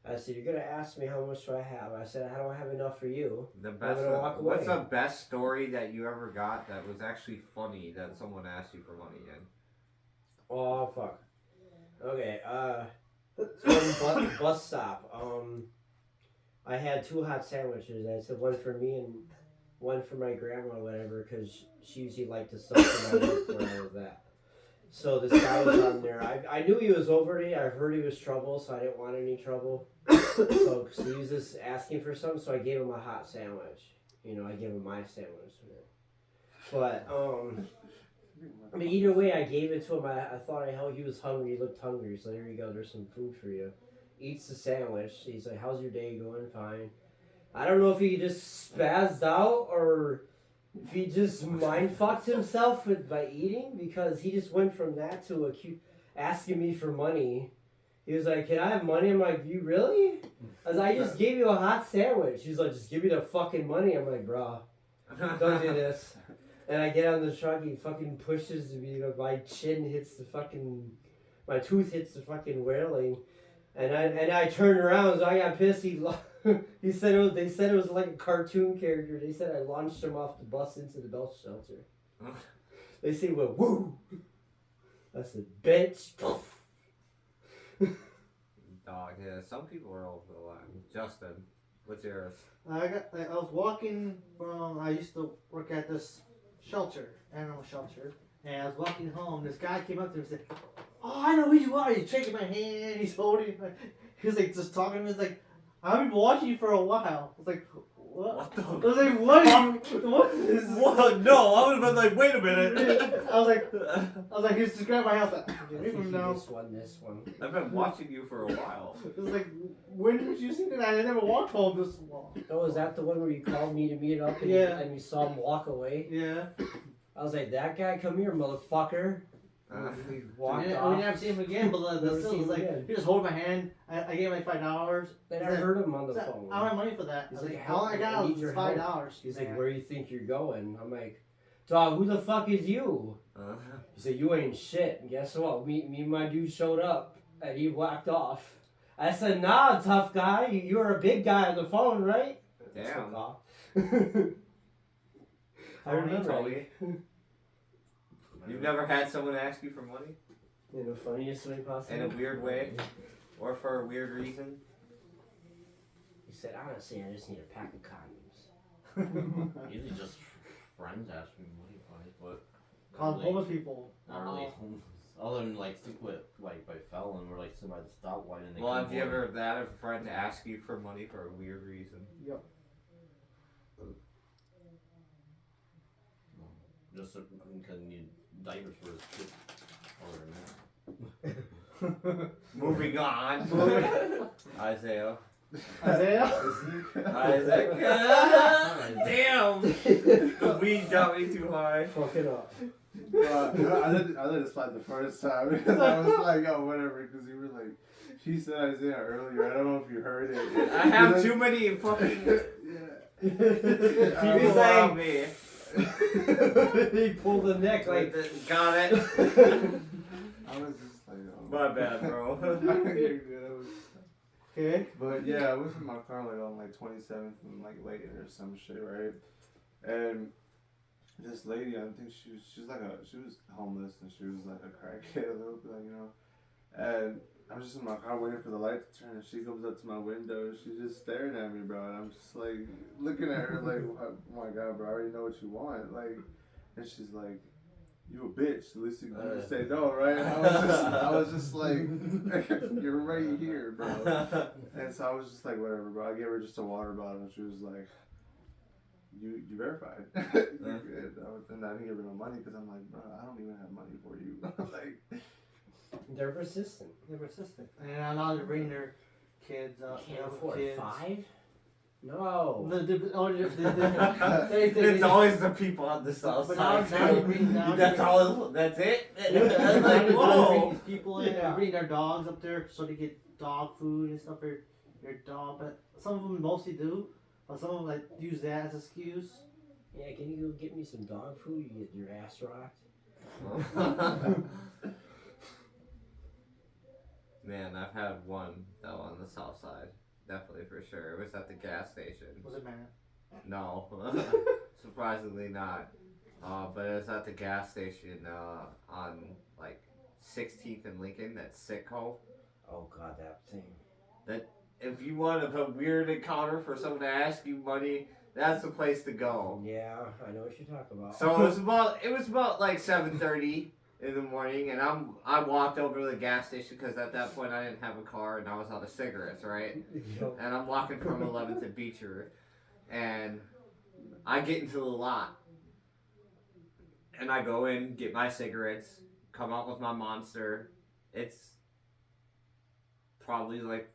A: I said, you're going to ask me how much do I have. I said, how do I have enough for you?
E: The best.
A: gonna walk
E: What's
A: away.
E: the best story that you ever got that was actually funny that someone asked you for money in?
A: Oh, fuck. Okay, so bus stop. I had 2 hot sandwiches. I said one for me and one for my grandma or whatever, because she usually liked to stuff for my work where I was at. So this guy was on there. I knew he was over me. I heard he was trouble, so I didn't want any trouble. So 'cause he was just asking for something, so I gave him a hot sandwich. You know, I gave him my sandwich. But, I mean, either way, I gave it to him. I thought he was hungry. He looked hungry, so there you go. There's some food for you. Eats the sandwich. He's like, how's your day going? Fine. I don't know if he just spazzed out or if he just mind fucked himself by eating, because he just went from that to asking me for money. He was like, can I have money? I'm like, you really? I just gave you a hot sandwich. He's like, just give me the fucking money. I'm like, bro, don't do this. And I get on the truck, he fucking pushes me, my chin hits the fucking, my tooth hits the fucking railing. And I turned around, so I got pissed. He said they said it was like a cartoon character. They said I launched him off the bus into the bus shelter. They say, well, woo! I said, bitch.
E: Dog, yeah. Some people are over the line. Justin, what's yours?
D: I was walking from. I used to work at this shelter, animal shelter, and I was walking home. This guy came up to me and said, "Oh, I know who you are." He's shaking my hand. He's holding. He's like just talking to me. He's like, "I've been watching you for a while." I was like, "What?"
E: the?
D: I was like, "What? What is this?"
E: What? No, I would have been like, wait a minute.
D: I was like, he's just grabbed my house. Like,
A: I
D: "Leave
A: think
D: him
A: he
D: now."
A: this one.
E: I've been watching you for a while.
D: It was like, when did you see that? I never walked home this long.
A: Oh, is that the one where you called me to meet up and,
D: Yeah.
A: and you saw him walk away?
D: Yeah.
A: I was like, that guy, come here, motherfucker. We walked
D: We
A: off.
D: never see him again, but
A: Never
D: still
A: see
D: was
A: him
D: like,
A: again.
D: he just hold my hand. I gave him like $5.
A: Then I heard him on the
D: I
A: phone.
D: don't have money for that.
A: He's
D: I was
A: like,
D: all I got
A: I need
D: was
A: your
D: $5.
A: He's like, where do you think you're going? I'm like, dog, who the fuck is you? He said, you ain't shit. And guess what? Me and my dude showed up, and he walked off. I said, nah, tough guy. You're a big guy on the phone, right?
E: Damn.
A: Took off. I remember.
E: Tony. You've never had someone ask you for money?
A: In the funniest way possible.
E: In a weird way? Or for a weird reason?
A: He said, honestly, I just need a pack of condoms.
B: Usually just friends ask me money, but
D: Call
B: not
D: homeless people.
B: Not really homeless. Other than like by felon, we're like sitting by the stoplight and they.
E: Well,
B: come
E: have you
B: over.
E: ever had a friend ask you for money for a weird reason?
D: Yep.
B: Just because you need diapers for his kid. Other than that.
E: Moving on. Isaiah.
D: Isaiah?
E: Isaac. Damn! The weed got me too high.
A: Fuck it up.
C: I let it slide the first time because I was like, oh, whatever. Because you were like, she said Isaiah earlier. I don't know if you heard it.
E: I have too many fucking
C: Yeah.
E: people
A: like-
E: around me.
A: He pulled the neck like.
E: Got it.
C: I was just like, oh.
E: My bad, bro.
C: You're good. I was-
D: Okay.
C: But yeah, I was in my car like on like 27th and like late or some shit, right? And this lady, I think she was homeless and she was like a crackhead a little bit, like, you know. And I'm just in my car waiting for the light to turn, and she comes up to my window. She's just staring at me, bro. And I'm just like looking at her, like, oh my god, bro, I already know what you want, like. And she's like, "You a bitch." At least you can say no, right? And I was just like, "You're right here, bro." And so I was just like, "Whatever, bro." I gave her just a water bottle, and she was like, "You verified." You're good. And I didn't give her no money because I'm like, "Bro, I don't even have money for you." Like.
A: They're persistent.
D: They're persistent. And they're not allowed to bring their kids up.
A: Can't
D: other
A: afford
D: kids.
A: 5? No.
E: It's always the people on the south
D: But now
E: side.
D: you bring
E: That's all. That's it.
D: Now
E: I'm
D: they're
E: like,
D: bring
E: whoa.
D: these people in,
A: Yeah.
D: they bring their dogs up there so they get dog food and stuff for your dog. But some of them mostly do, but some of them like use that as an excuse.
A: Yeah, can you go get me some dog food? You get your ass rocked.
E: Man, I've had one though on the south side. Definitely for sure. It was at the gas station.
D: Was it man?
E: No, surprisingly not. But it was at the gas station on like 16th and Lincoln. That's Sitco.
A: Oh god, that thing.
E: If you want a weird encounter for someone to ask you money, that's the place to go.
A: Yeah, I know what you're talking about.
E: So it was about like 7:30 in the morning, and I walked over to the gas station because at that point I didn't have a car and I was out of cigarettes, right?
A: Yup.
E: And I'm walking from 11th and Beecher, and I get into the lot, and I go in, get my cigarettes, come out with my Monster. It's probably like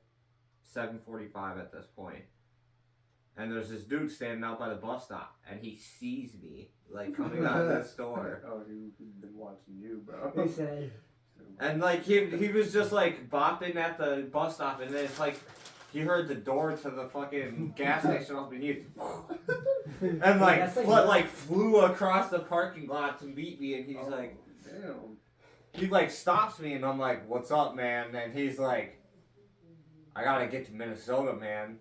E: 7:45 at this point. And there's this dude standing out by the bus stop, and he sees me, like, coming out of the store.
C: Oh, he's been watching you, bro.
A: He said,
E: And, like, he was just, like, bopping at the bus stop, and then it's like, he heard the door to the fucking gas station open, and And like,
A: That's like-
E: foot like flew across the parking lot to meet me, and he's like,
C: Damn.
E: he like stops me, and I'm like, "What's up, man?" And he's like, "I gotta get to Minnesota, man."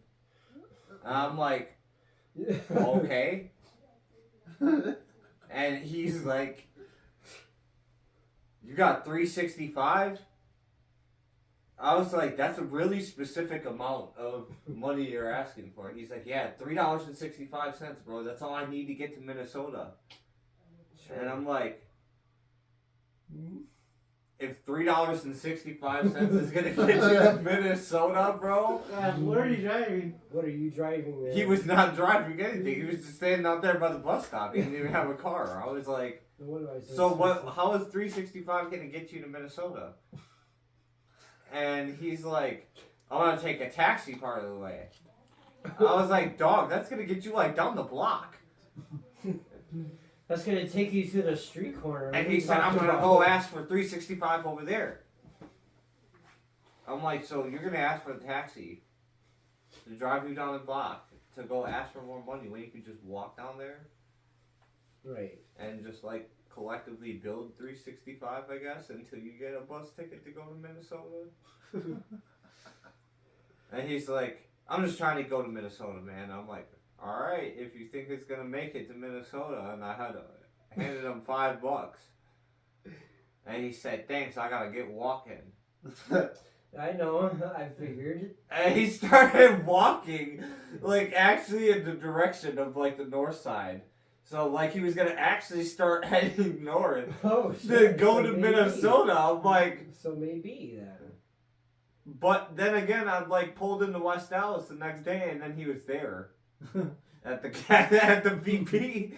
E: And I'm like, "Okay." And he's like, "You got 365?" I was like, "That's a really specific amount of money you're asking for." He's like, "Yeah, $3.65, bro. That's all I need to get to Minnesota." And I'm like, if $3.65 is gonna get you to Minnesota, bro.
D: What are you driving?
A: What are you driving there?
E: He was not driving anything. He was just standing out there by the bus stop. He didn't even have a car. I was like,
A: What do I say?
E: so what? How is 365 gonna get you to Minnesota? And he's like, I want to take a taxi part of the way. I was like, dog, that's gonna get you like down the block.
A: That's gonna take you to the street corner.
E: And
A: We
E: he said, I'm
A: talked
E: gonna
A: about-
E: go ask for 365 over there. I'm like, so you're gonna ask for a taxi to drive you down the block to go ask for more money when you could just walk down there
A: Right.
E: and just like collectively build 365, I guess, until you get a bus ticket to go to Minnesota. And he's like, I'm just trying to go to Minnesota, man. I'm like, all right, if you think it's gonna make it to Minnesota. And I handed him $5. And he said, thanks, I gotta get walking.
A: I know. I figured.
E: And he started walking, like, actually in the direction of, like, the north side. So, like, he was gonna actually start heading north
A: Oh
E: to
A: shit.
E: go
A: so
E: to
A: maybe.
E: Minnesota. I'm like,
A: So maybe then.
E: but then again, I, like, pulled into West Dallas the next day, and then he was there. At the at the BP.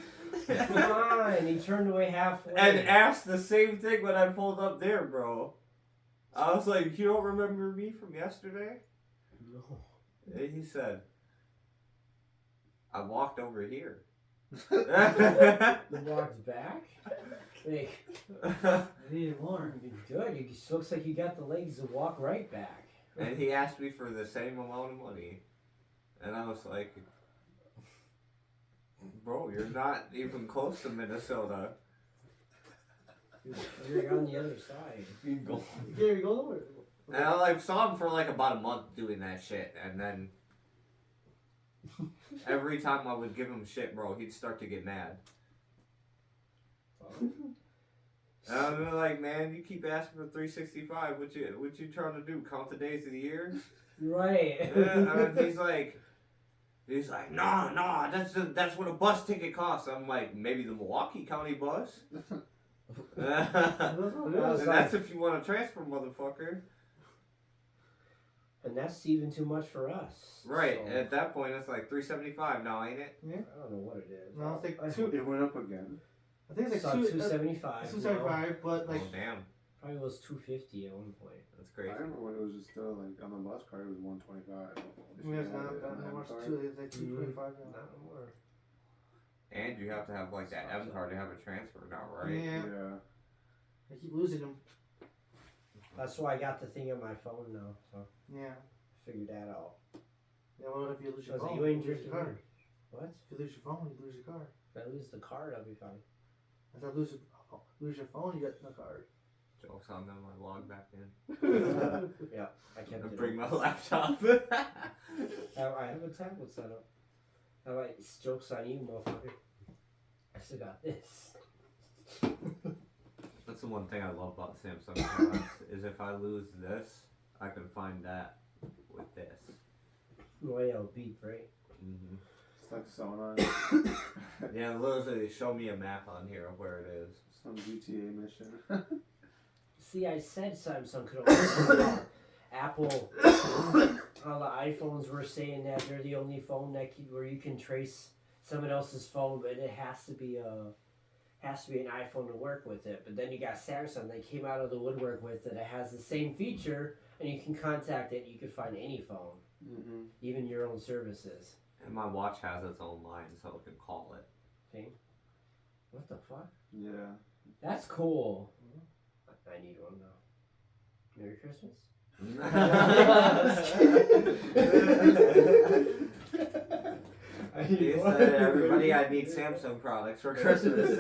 A: Fine. He turned away halfway.
E: And asked the same thing when I pulled up there, bro. I was like, you don't remember me from yesterday?
A: No.
E: And he said, I walked over here.
A: He walked back. Like,
D: I needed more.
A: good. It looks like you got the legs to walk right back.
E: And he asked me for the same amount of money. And I was like, bro, you're not even close to Minnesota.
A: You're on the other side.
D: Here we go.
E: And I like saw him for like about a month doing that shit, and then every time I would give him shit, bro, he'd start to get mad. And I'm like, man, you keep asking for 365. What you trying to do? Count the days of the year?
A: Right.
E: And he's like, no, that's what a bus ticket costs. I'm like, maybe the Milwaukee County bus. And that's if you want to transfer, motherfucker.
A: And that's even too much for us.
E: Right.
A: So,
E: At that point, it's like 375 now, ain't it?
A: I don't know what it is.
D: No, it's like
A: I
D: two.
C: It went up again.
D: I think it's
A: saw
D: like
A: 275.
D: 275, but like
E: Oh damn,
A: Probably was 250 at one point.
E: that's
C: I
E: crazy.
C: remember when it was just still like on the bus card it was 125. If you
D: it's
C: had
D: not
C: it
D: that
C: on the
D: much.
C: card.
D: It's like 225 now.
A: Not more.
E: And you have to have like that M card to have a transfer now, right?
D: Yeah.
C: Yeah.
D: I keep losing them.
A: That's why I got the thing on my phone now. So
D: Yeah.
A: figured that out.
D: Yeah. Well, if you lose your
A: Because
D: phone,
A: you ain't
D: you lose
A: drinking
D: your car.
A: beer. What?
D: If you lose your phone, you lose your car.
A: If I lose the card, I'll be fine.
D: If I lose your phone, you got no card.
E: Jokes on them, I log back in.
A: Yeah, I kept
E: I
A: it.
E: bring my laptop.
A: I have a tablet set up. How about jokes on you, motherfucker? I still got this.
E: That's the one thing I love about Samsung products is if I lose this, I can find that with this.
A: Way it'll beep, right?
E: Mm-hmm.
C: It's like Sonar.
E: Yeah, literally show me a map on here of where it is.
C: Some GTA mission.
A: See, I said Samsung could only do it. Apple, all the iPhones were saying that they're the only phone that where you can trace someone else's phone, but it has to be an iPhone to work with it. But then you got Samsung; they came out of the woodwork with it. It has the same feature, and you can contact it. You can find any phone,
C: Mm-hmm.
A: even your own services.
E: And my watch has its own line, so it can call it.
A: See? What the fuck?
C: Yeah.
A: That's cool. I need one now. Merry Christmas.
E: He
A: I
E: said, everybody I need Samsung products for Christmas.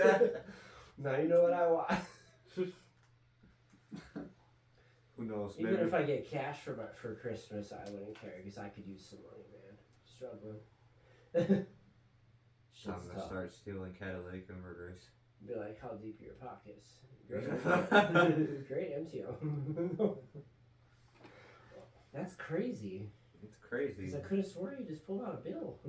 A: Now you know what I want.
E: Who knows?
A: Even
E: Maybe.
A: if I get cash for Christmas, I wouldn't care because I could use some money, man. Struggling.
E: I'm
A: Shit's
E: gonna
A: tough.
E: start stealing catalytic converters.
A: Be like, how deep are your pockets? Great, great MTO. That's crazy.
E: It's crazy.
A: 'Cause I could have sworn you just pulled out a bill.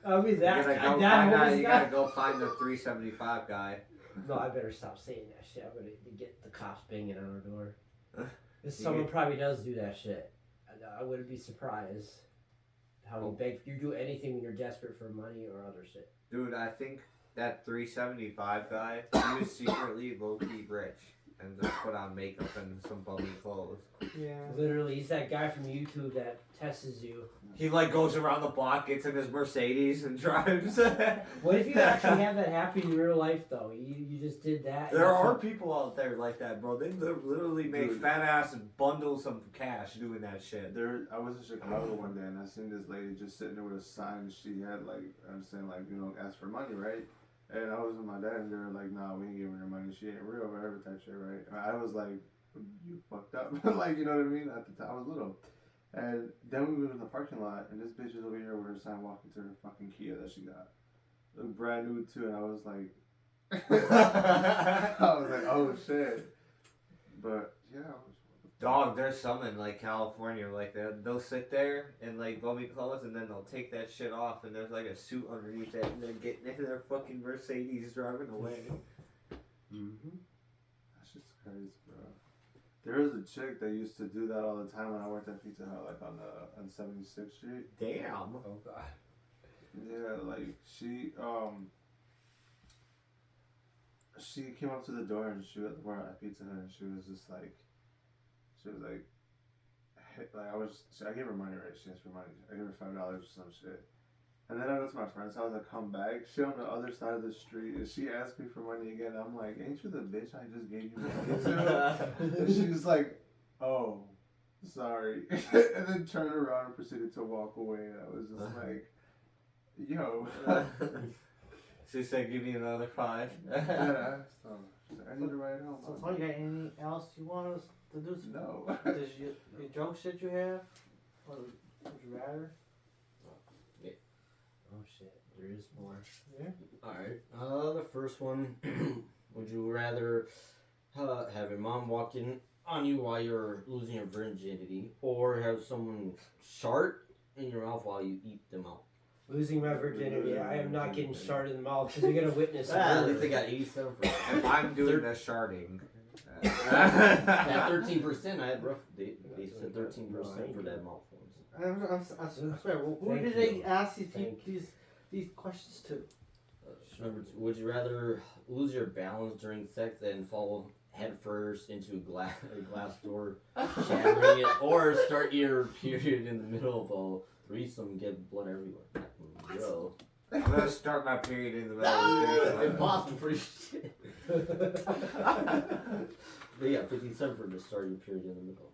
A: I mean,
E: You
A: that
E: gotta go find the 375 guy.
A: No, I better stop saying that shit. I'm gonna get the cops banging on our door.
E: You
A: Someone probably does do that shit. I wouldn't be surprised. How you beg? You do anything when you're desperate for money or other shit.
E: Dude, I think that 375 guy, he was secretly low-key rich and just put on makeup and some bummy clothes.
D: Yeah.
A: Literally, he's that guy from YouTube that tests you.
E: He like goes around the block, gets in his Mercedes and drives.
A: What if you actually have that happen in real life, though? You just did that.
E: There are people out there like that, bro. They literally make
C: Dude.
E: fat ass bundles of cash doing that shit.
C: I was in Chicago one day and I seen this lady just sitting there with a sign. She had like, I'm saying like, ask for money, right? And I was with my dad and they were like, nah, we ain't giving her money. She ain't real, whatever type shit, right? I was like, you fucked up. Like, you know what I mean? At the time, I was little. And then we went in the parking lot and this bitch is over here with her sign walking to her fucking Kia that she got. Looked brand new too. And I was like, I was like, oh shit. But yeah, I was.
E: Dog, there's some in like California like that. They'll sit there in like bummy clothes and then they'll take that shit off and there's like a suit underneath it and they're getting in their fucking Mercedes driving away.
A: Mm-hmm.
C: That's just crazy, bro. There was a chick that used to do that all the time when I worked at Pizza Hut, like on 76th Street.
E: Damn.
A: Oh god.
C: Yeah, like she came up to the door and she was at the bar at Pizza Hut and she was like, hey, like I gave her money, right? She asked for money. I gave her $5 or some shit. And then I went to my friend's house. I come back. She on the other side of the street, and she asked me for money again. I'm like, "Ain't you the bitch I just gave you money to?" And she was like, "Oh, sorry," and then turned around and proceeded to walk away. And I was just like, "Yo."
E: She said, give me another 5.
C: Yeah, so I need to ride home.
D: So Tony, got anything else you want us to do?
C: No.
D: Does you joke shit you have? Or would you rather?
A: Oh shit. There is more.
D: Yeah.
B: Alright, the first one, would you rather have your mom walk in on you while you're losing your virginity, or have someone shart in your mouth while you eat them out?
A: Losing my virginity. I am not getting shot in the mouth because you're gonna witness.
B: At least they got 87 for that.
E: If I'm doing the sharding.
B: At 13%, I had rough. They said 13% for that mouth ones.
D: I swear. Who
A: Thank
D: did
A: you.
D: they ask
A: Thank
D: these questions to?
B: Number 2, would you rather lose your balance during sex and fall headfirst into a glass door, shattering it, or start your period in the middle of a threesome and get blood everywhere? Bro.
E: I'm gonna start my period in the middle of the day.
B: Impossible for you shit. But yeah, 57 for the start your period in the middle.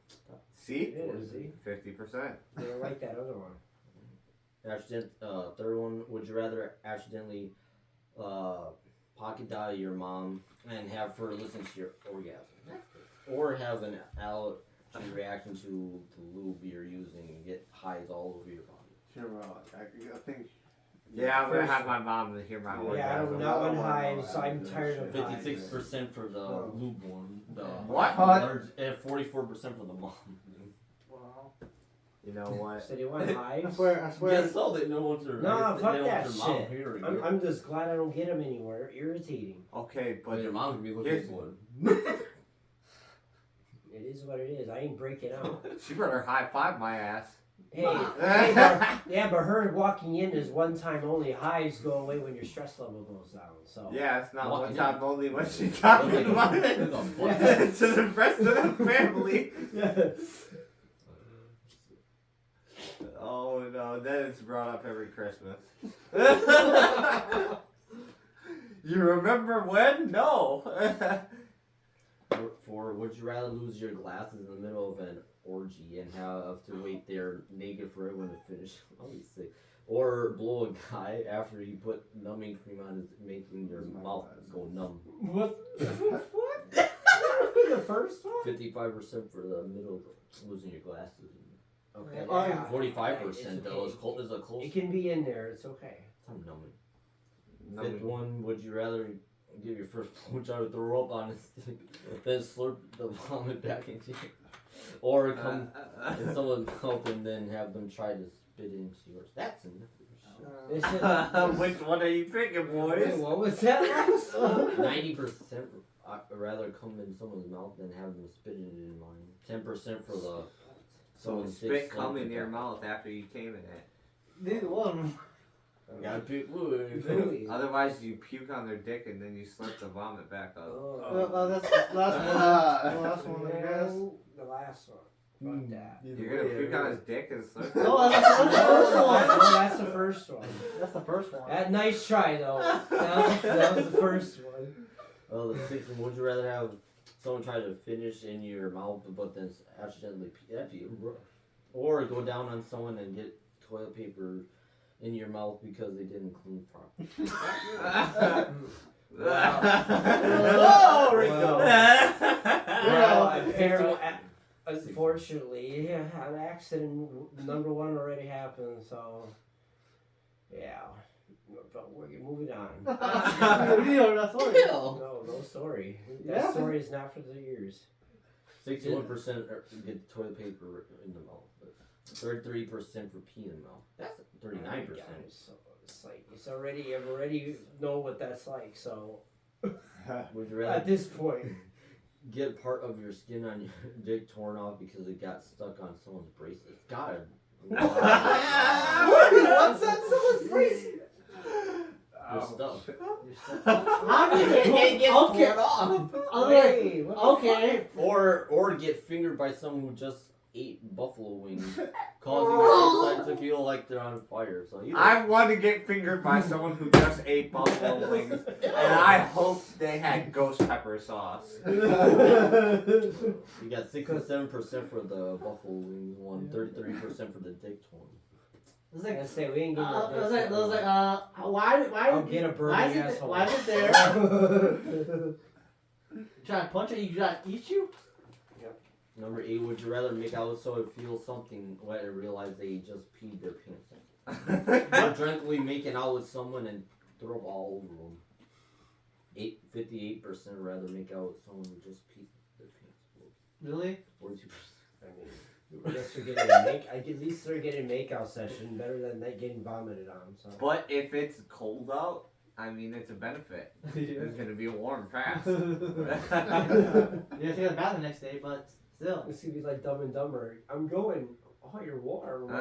E: See?
A: Yeah, see?
E: 50%.
A: They don't like that other one.
B: Third one, would you rather accidentally pocket dial your mom and have her listen to your orgasm? Or have an allergy reaction to the lube you're using and get highs all over your body?
C: Sure, well, I think.
E: Yeah, I'm gonna have my mom to hear my orgasm.
A: Yeah, I don't know one hives. I'm tired of hives.
B: 56% for the lube one. The
E: What?
B: large, and 44% for the mom.
D: Wow.
E: You know what?
A: Said you want
D: I
A: hives?
D: swear.
B: Guess so, they know what they're
A: No,
B: they
A: fuck
B: know
A: that
B: what their mom
A: shit.
B: hearing.
A: I'm just glad I don't get them anymore. Irritating.
E: Okay,
B: But your
E: but
B: mom's gonna be looking
E: Here's-
B: for it.
A: It is what it is. I ain't breaking out.
E: she better high five my ass.
A: Hey, but her walking in is one time only. Hives go away when your stress level goes down. So
E: Yeah, it's not
B: Walking
E: one time only when she's talking about it to the rest of the family. Oh no, then it's brought up every Christmas. You remember when? No.
B: For would you rather lose your glasses in the middle of an orgy and have to wait there naked for everyone to finish? I'll be sick.
F: Or blow a guy after you put numbing cream on his, making your mouth go numb.
A: What? What? The first one?
F: 55% for the middle, losing your glasses.
A: Okay.
D: Yeah.
F: 45% though is cold. Is a close.
A: It can be in there. It's okay.
F: I'm numbing. Fifth one, would you rather give your first blowjob or throw up on a stick, then slurp the vomit back into you? Or come in someone's mouth and then have them try to spit into yours? That's enough.
E: Which one are you picking, boys?
A: Wait, what was that last one?
F: 90% rather come in someone's mouth than have them spit it in mine. 10% for the
E: So
F: someone's
E: spit
F: dick
E: come in
F: slurping
E: your
F: back.
E: mouth after you came in it.
D: Neither one.
F: Gotta pick one.
A: Really?
E: Otherwise, you puke on their dick and then you slurp the vomit back up.
D: That's the last one. The last one, I guess.
A: The last one. Fuck that.
E: You're gonna puke on his dick and slurp
D: No, that's the first one.
A: No, that's the first one.
D: That's the first one.
A: Nice try though. That was the first one.
F: Oh, the sixth one. Would you rather have someone try to finish in your mouth but then accidentally pee? That'd be rough. Or go down on someone and get toilet paper in your mouth because they didn't clean properly.
E: Whoa,
A: Rico. Unfortunately, an accident number one already happened, so yeah. But we're moving on. No story. That
D: Yeah.
A: story is not for the ears.
F: 61% get toilet paper in the mouth. 33% for pee in the mouth. That's 39%.
A: So it's like you already know what that's like. So
F: Would you
A: at
F: rather
A: this point,
F: get part of your skin on your dick torn off because it got stuck on someone's braces? God.
A: what's that? Someone's bracelet.
F: Your stuff.
D: How did it get
F: torn off.
A: Hey, what the
D: Okay.
F: Or get fingered by someone who just ate buffalo wings, causing your inside to feel like they're on fire. So
E: I want to get fingered by someone who just ate buffalo wings, and I hope they had ghost pepper sauce.
F: You got 67% for the buffalo wings one, 33% for the dick torn.
D: It was
A: I
D: like,
A: say we ain't getting that.
D: why
A: I'll get a burning
D: why is it
A: asshole.
D: why is it there? You try to punch it, you try to eat you?
F: Number 8, would you rather make out with someone who feels something wet and realize they just peed their pants? Or drunkenly making out with someone and throw up all over them? 58% rather make out with someone who just peed their pants.
D: Really?
F: 42%.
A: I mean, I guess they're getting at least they're getting a makeout session better than they getting vomited on. So.
E: But if it's cold out, I mean, it's a benefit. It's gonna be a warm pass.
D: You have to take a bath the next day, but still.
A: It's gonna be like Dumb and Dumber. I'm going. Oh, you're warm.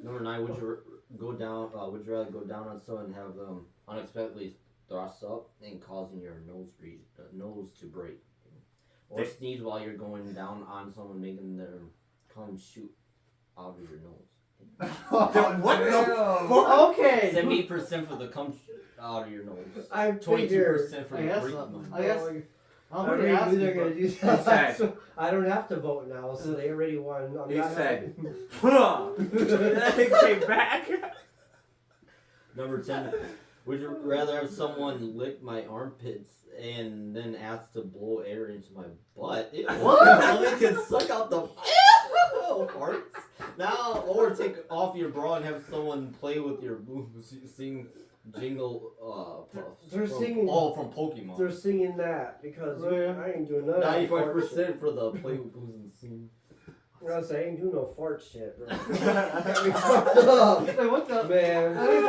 F: Number 9, would you go down? Would you rather go down on someone and have them unexpectedly thrust up and causing your nose to break, or sneeze while you're going down on someone, making their cum shoot out of your nose?
E: What the fuck?
D: Okay.
F: 78% for the cum out of your nose.
A: I
F: 22% for
D: I
F: the
D: guess
F: break
D: so.
F: one.
D: I guess.
A: I
D: I'm
A: already
D: gonna ask
A: knew
D: you,
A: they're gonna
D: but-
A: do
E: said-
A: that. So I don't have to vote now, so they already won. I'm
E: He
A: not
E: said, It came back.
F: Number 10, would you rather have someone lick my armpits and then ask to blow air into my butt? What? So they can suck out the farts? Now, or take off your bra and have someone play with your boobs, sing jingle puffs.
A: They're
F: from,
A: singing-
F: from Pokemon.
A: They're singing that because
D: Yeah.
A: I ain't doing none of that fart shit.
F: 95% for the play with boobs and sing.
A: I ain't doing no fart shit, bro. Got me fucked up,
D: Wait, what the?
A: man.
D: They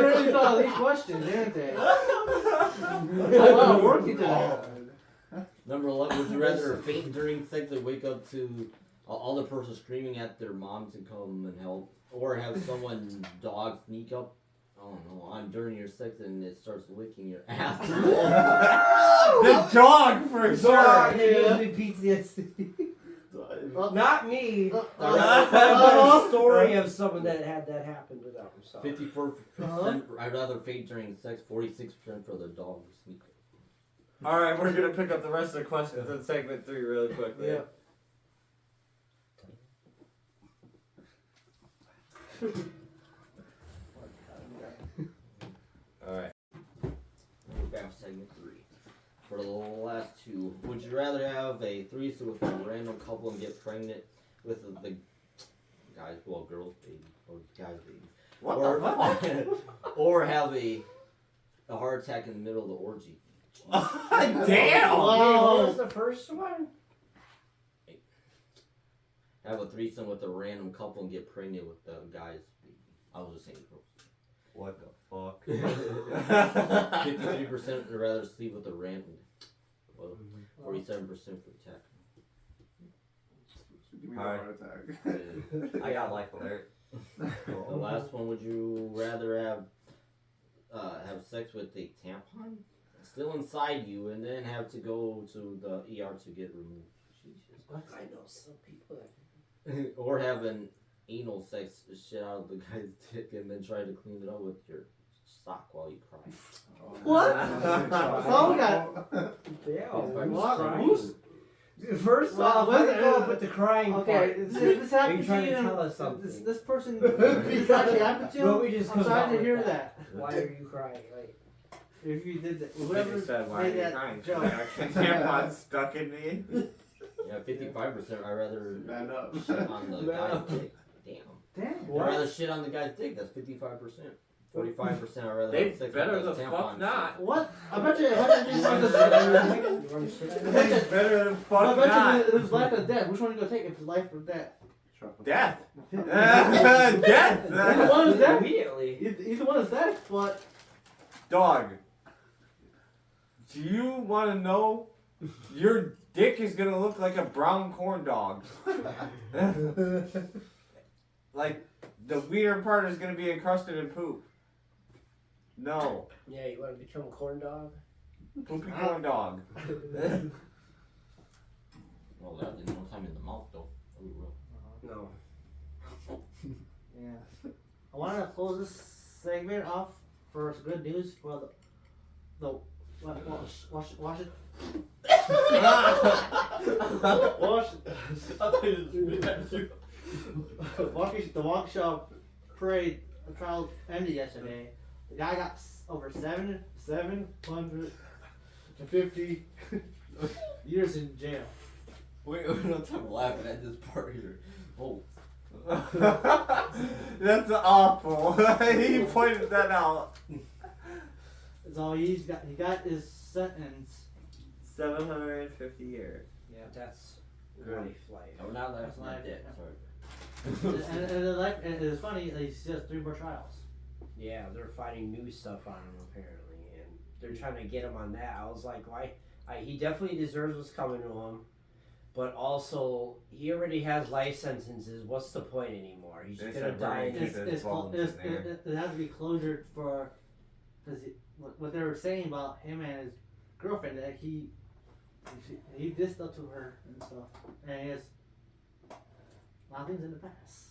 D: really thought of these questions, didn't they? A lot of work into that.
F: Number 11, would you rather faint during sex and wake up to other person screaming at their mom to come and help? Or have someone dog sneak up, I don't know, on during your sex and it starts licking your ass?
E: The dog for
A: Sorry,
E: sure.
A: it gives me PTSD. Not me.
D: Uh,
A: I have a story of someone that had that happen to them. So.
F: 54%, I'd rather faint during sex, 46% for the dog sneak up.
E: Alright, we're gonna pick up the rest of the questions in segment 3 really quickly.
A: Yeah.
F: Alright. We're back to segment 3. For the last two, would you rather have a threesome with a random couple and get pregnant with the guy's, well, girl's baby, or guy's baby?
E: What
F: or,
E: the fuck?
F: Or have a heart attack in the middle of the orgy?
E: Damn!
A: What was the first one?
F: Have a threesome with a random couple and get pregnant with the guy's baby. I was just saying girls.
E: What the fuck?
F: 53% would rather sleep with a random. Well, 47% for tech.
C: Give me a
E: Alright.
C: heart attack.
E: I got life alert.
F: The last one, would you rather have sex with a tampon still inside you and then have to go to the ER to get removed? Jesus.
A: I know some people that.
F: Or have an anal sex shit out of the guy's dick and then try to clean it up with your sock while you cry.
D: What? Someone got.
A: Damn,
D: What?
A: crying.
D: Who's-
A: First
D: Well,
A: off,
D: wait,
A: I go up with the crying
D: Okay,
A: part.
D: this happened
A: Are you
D: to
A: trying
D: you.
A: to tell us something?
D: This person. This actually happened to you.
A: Well, we just
D: I'm
A: goes
D: sorry
A: on
D: to
A: with
D: hear
A: that.
D: that.
A: Why are you crying? Like,
D: If you did that,
E: They
D: whoever
E: just said, why are
D: made
E: you
D: that
E: crying?
D: joke.
E: Actually, tampon stuck in me.
F: Yeah, 55%. I'd rather
C: Man up.
F: shit on the guy's dick. Damn.
D: Damn.
F: I'd rather shit on the guy's dick. That's 55%. 45%. I'd rather
E: They
F: have sex
E: better
F: with
E: the
F: a tampon.
E: fuck not.
D: What? I bet you. I bet you.
A: you want to shit on
E: They better the
D: I
E: fuck
D: bet
E: not.
D: you if it's life or death. Which one are you gonna take? If it's life or death?
E: Death.
D: Either
E: Death.
D: one is death.
A: Immediately.
D: Either one is death, but
E: Dog. Do you want to know? Your dick is gonna look like a brown corn dog. Like the weird part is gonna be encrusted in poop. No,
A: Yeah, you want to become a corn dog?
E: poopy corn dog.
F: Well, that didn't no time in the mouth though. Ooh,
A: No.
D: yeah. I wanted to close this segment off for some good news for the wash it. The walk shop parade trial ended yesterday. The guy got over 750 years in jail.
F: Wait, no time laughing at this part here. Oh.
E: That's awful. He pointed that out.
D: So he's got. He got his sentence.
E: 750 years.
A: Yeah, that's
C: Good.
A: life.
F: I'm not laughing
D: That's
F: at that.
D: life.
F: Sorry.
D: And it's funny. He has 3 more trials.
A: Yeah, they're finding new stuff on him apparently, and they're trying to get him on that. I was like, why? He definitely deserves what's coming to him, but also he already has life sentences. What's the point anymore? He's
E: They
A: just gonna
E: said
A: die.
E: Keep
D: It's,
E: his
D: it's,
E: bones
D: it's,
E: in there.
D: it has to be closure for because what they were saying about him and his girlfriend that he did stuff to her and stuff, and he has a lot of things in the past.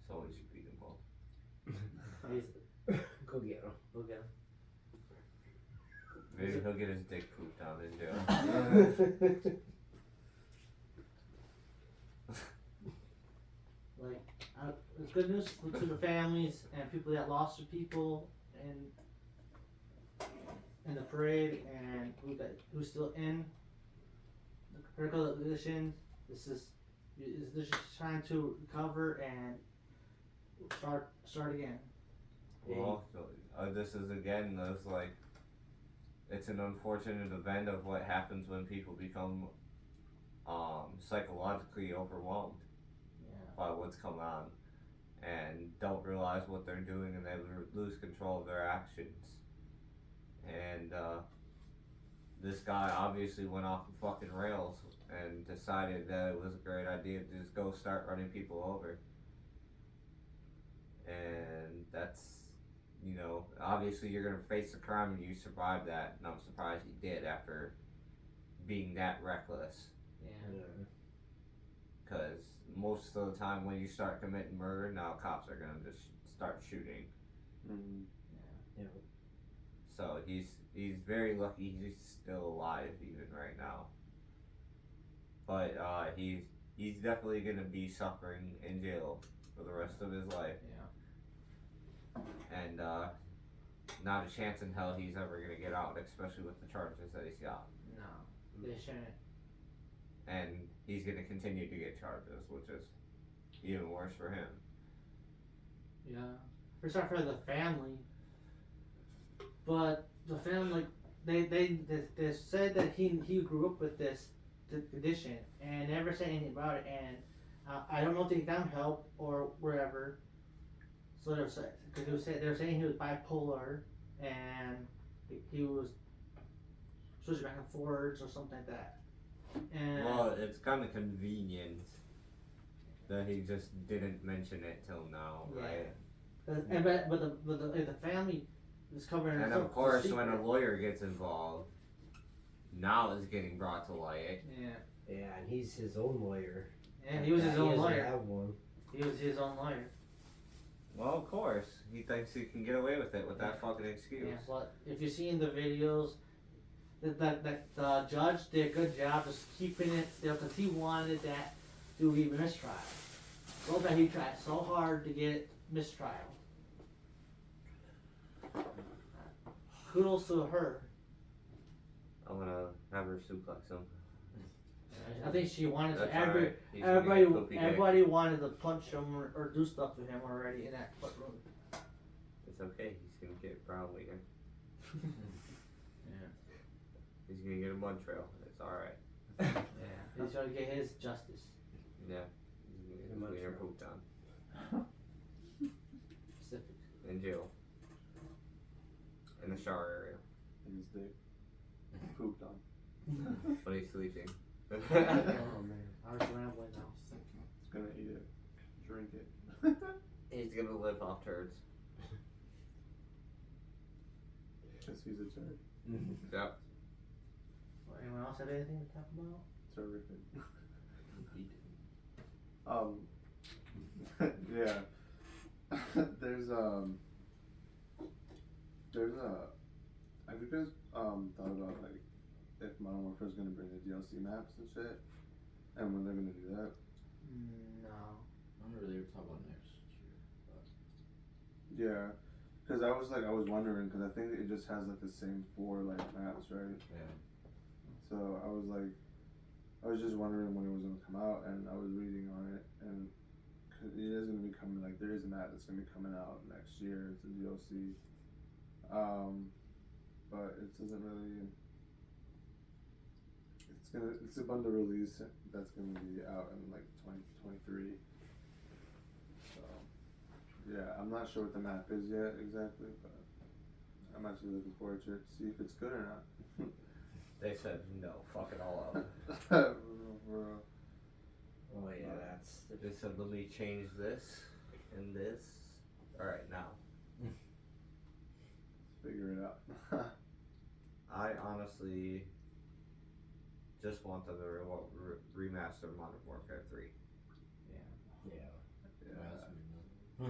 E: So we should beat them both.
D: He's,
A: Go get him.
D: look at him.
E: Maybe he'll get his dick pooped out in jail.
D: Like, it's good news to the families and people that lost their people in the parade and who's still in the critical condition. This is just trying to recover and start again.
E: Well, this is again, this like, it's an unfortunate event of what happens when people become psychologically overwhelmed
D: Yeah.
E: by what's come on and don't realize what they're doing and they lose control of their actions. And this guy obviously went off the fucking rails and decided that it was a great idea to just go start running people over. And that's, you know, obviously you're gonna face a crime and you survived that, and I'm surprised he did after being that reckless.
D: Yeah.
E: Because most of the time when you start committing murder, now cops are gonna just start shooting.
C: Mm.
E: So he's very lucky he's still alive even right now. But he's definitely gonna be suffering in jail for the rest of his life.
D: Yeah.
E: And not a chance in hell he's ever gonna get out, especially with the charges that he's got.
D: No, they shouldn't.
E: And he's gonna continue to get charges, which is even worse for him.
D: Yeah. For sorry for the family. But the family, they said that he grew up with this condition and never said anything about it. And I don't know if they got help or wherever. So they were saying, because they were saying he was bipolar and he was switching back and forwards or something like that. And
E: Well, it's kind of convenient that he just didn't mention it till now,
D: Yeah.
E: right?
D: but the family is covering.
E: And of course, when a lawyer gets involved, now it's getting brought to light.
D: Yeah.
A: Yeah, and he's his own lawyer.
D: And he was his
A: He
D: own
A: doesn't
D: lawyer.
A: have one.
D: He was his own lawyer.
E: Well, of course, he thinks he can get away with it with that fucking excuse.
D: Yeah, but if you've seen the videos, the judge did a good job just keeping it still because he wanted that to be mistrial. So that he tried so hard to get mistrial. Kudos to her.
E: I'm gonna have her suplex him.
D: I think she wanted
E: That's
D: to.
E: alright. He's gonna get poopy dick.
D: Everybody wanted to punch him or do stuff to him already in that courtroom.
E: It's okay. He's gonna get brown later.
D: Yeah.
E: He's gonna get a mud trail. It's alright.
D: Yeah. He's trying to get his justice.
E: Yeah. He's gonna get his
A: Mud
E: wiener
A: trail.
E: pooped on.
D: Specific.
E: In jail. In the shower area.
C: In his dick. Pooped on.
E: When he's sleeping.
D: Oh man, I was rambling now.
C: He's gonna eat it. Drink it.
E: He's gonna live off turds.
C: Because he's a turd.
E: Yep.
D: Well, anyone else have anything to talk about?
C: Terrific.
A: He did.
C: Yeah. there's have you guys thought about like if Modern Warfare is gonna bring the DLC maps and shit, and when they're gonna do that?
D: No.
F: I wonder they were talking about next year.
C: Yeah, because I was wondering because I think it just has like the same 4 like maps, right?
F: Yeah.
C: So I was just wondering when it was gonna come out, and I was reading on it, and 'cause it is gonna be coming. Like there is a map that's gonna be coming out next year. It's a DLC, but it doesn't really. It's a bundle release that's gonna be out in like 2023. So yeah, I'm not sure what the map is yet exactly, but I'm actually looking forward to it to see if it's good or not.
E: They said no, fuck it all up.
C: Bro.
A: Oh yeah, that's
E: They said let me change this and this. Alright, now.
C: Figure it out.
E: I honestly just want them to remaster Modern Warfare 3.
A: yeah.
C: Yeah.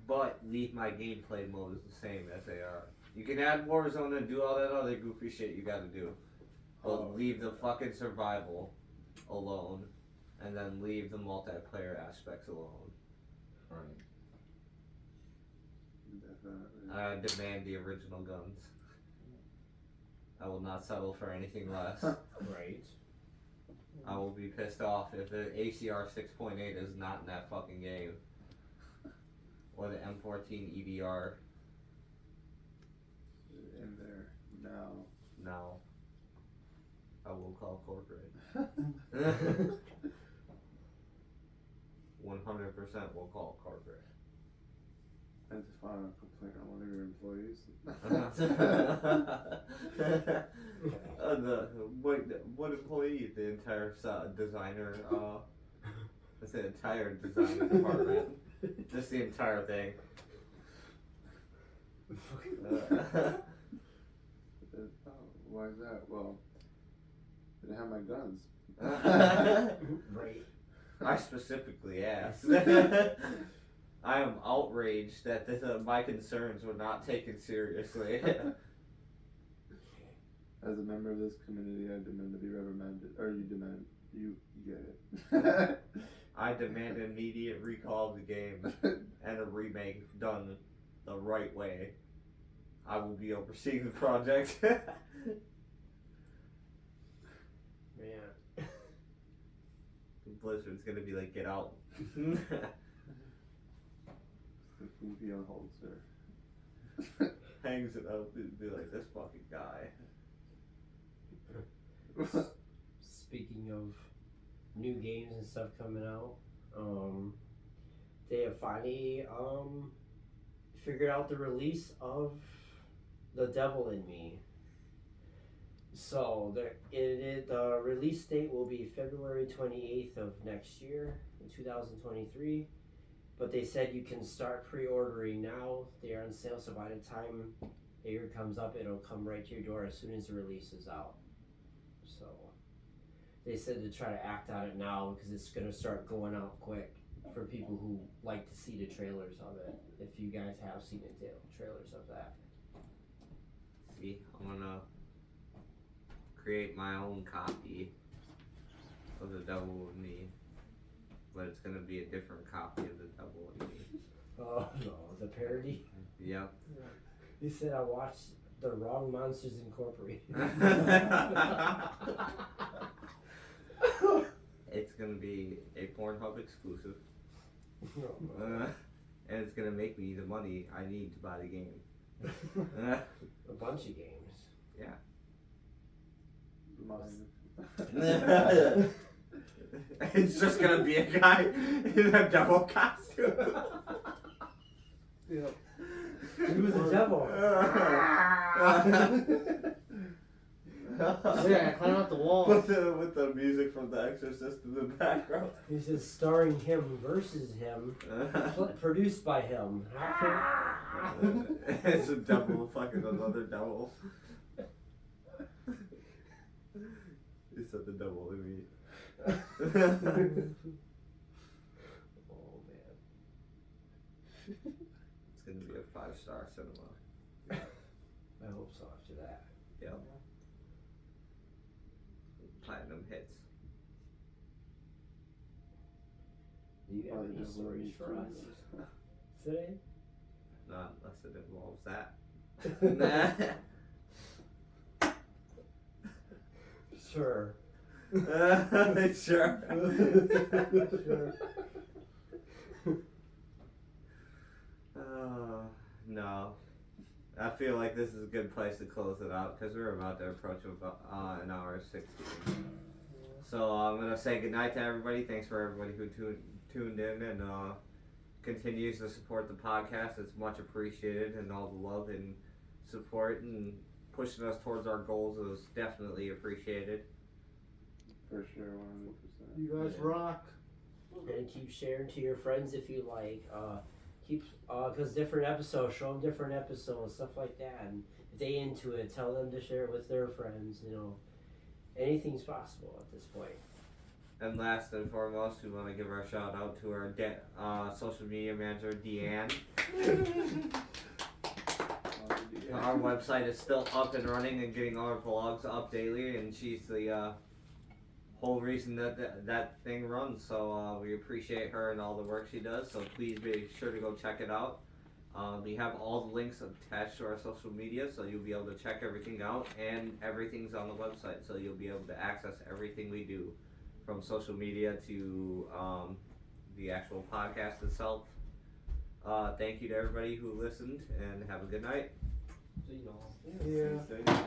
E: But leave my gameplay modes the same as they are. You can add Warzone and do all that other goofy shit you gotta do. But leave the fucking survival alone. And then leave the multiplayer aspects alone.
F: Right.
C: Definitely.
E: I demand the original guns. I will not settle for anything less.
A: Right.
E: I will be pissed off if the ACR 6.8 is not in that fucking game. Or the M14 EDR.
C: In there now.
E: No. I will call corporate. 100% will call corporate.
C: I just filed a complaint on one of your employees.
E: What employee? The entire designer, that's the entire design department. Just the entire thing.
C: Why is that? Well, they didn't have my guns.
A: Right.
E: I specifically asked. I am outraged that my concerns were not taken seriously.
C: As a member of this community, I demand to be reprimanded, or you demand You get it.
E: I demand an immediate recall of the game and a remake done the right way. I will be overseeing the project.
A: Man.
E: Blizzard's gonna be like, get out.
C: Be on hold, sir.
E: Hangs it up and be like, this fucking guy.
A: Speaking of new games and stuff coming out, they have finally figured out the release of The Devil in Me. So the release date will be February 28th of next year, in 2023. But they said you can start pre-ordering now. They are on sale, so by the time the year comes up, it'll come right to your door as soon as the release is out. So they said to try to act on it now because it's going to start going out quick for people who like to see the trailers of it. If you guys have seen the trailers of that.
E: See, I'm gonna create my own copy of The Devil in Me. But it's gonna be a different copy of The Devil in Me.
A: Oh no, the parody?
E: Yep.
A: He said I watched the wrong Monsters Incorporated.
E: It's gonna be a Pornhub exclusive.
A: No.
E: And it's gonna make me the money I need to buy the game.
A: A bunch of games.
E: Yeah.
C: Mine.
E: It's just gonna be a guy in a devil costume.
A: Yep. Who's the devil?
D: Yeah, climb up the wall.
E: with the music from The Exorcist in the background.
A: He says starring him versus him, produced by him.
E: It's a devil fucking another devil. You said the devil to me.
A: Oh man.
E: It's gonna be a 5-star cinema.
A: I hope so after that.
E: Yep. Platinum hits.
A: Do you have any stories for us today?
E: Not unless it involves that.
A: Sure.
E: Sure.
A: Sure.
E: No. I feel like this is a good place to close it out because we're about to approach about an hour 16. So I'm gonna say goodnight to everybody. Thanks for everybody who tuned in and continues to support the podcast. It's much appreciated, and all the love and support and pushing us towards our goals is definitely appreciated.
C: For sure, 100%.
D: You guys rock.
A: And keep sharing to your friends if you like. Because different episodes, show them different episodes, stuff like that. And if they into it, tell them to share it with their friends. You know, anything's possible at this point.
E: And last and foremost, we want to give our shout out to our social media manager, Deanne. Our website is still up and running and getting all our vlogs up daily, and she's the whole reason that thing runs. So we appreciate her and all the work she does. So please be sure to go check it out. We have all the links attached to our social media, so you'll be able to check everything out, and everything's on the website, so you'll be able to access everything we do, from social media to the actual podcast itself. Thank you to everybody who listened, and have a good night.
F: So, you know.
D: Yeah.
C: Stay safe.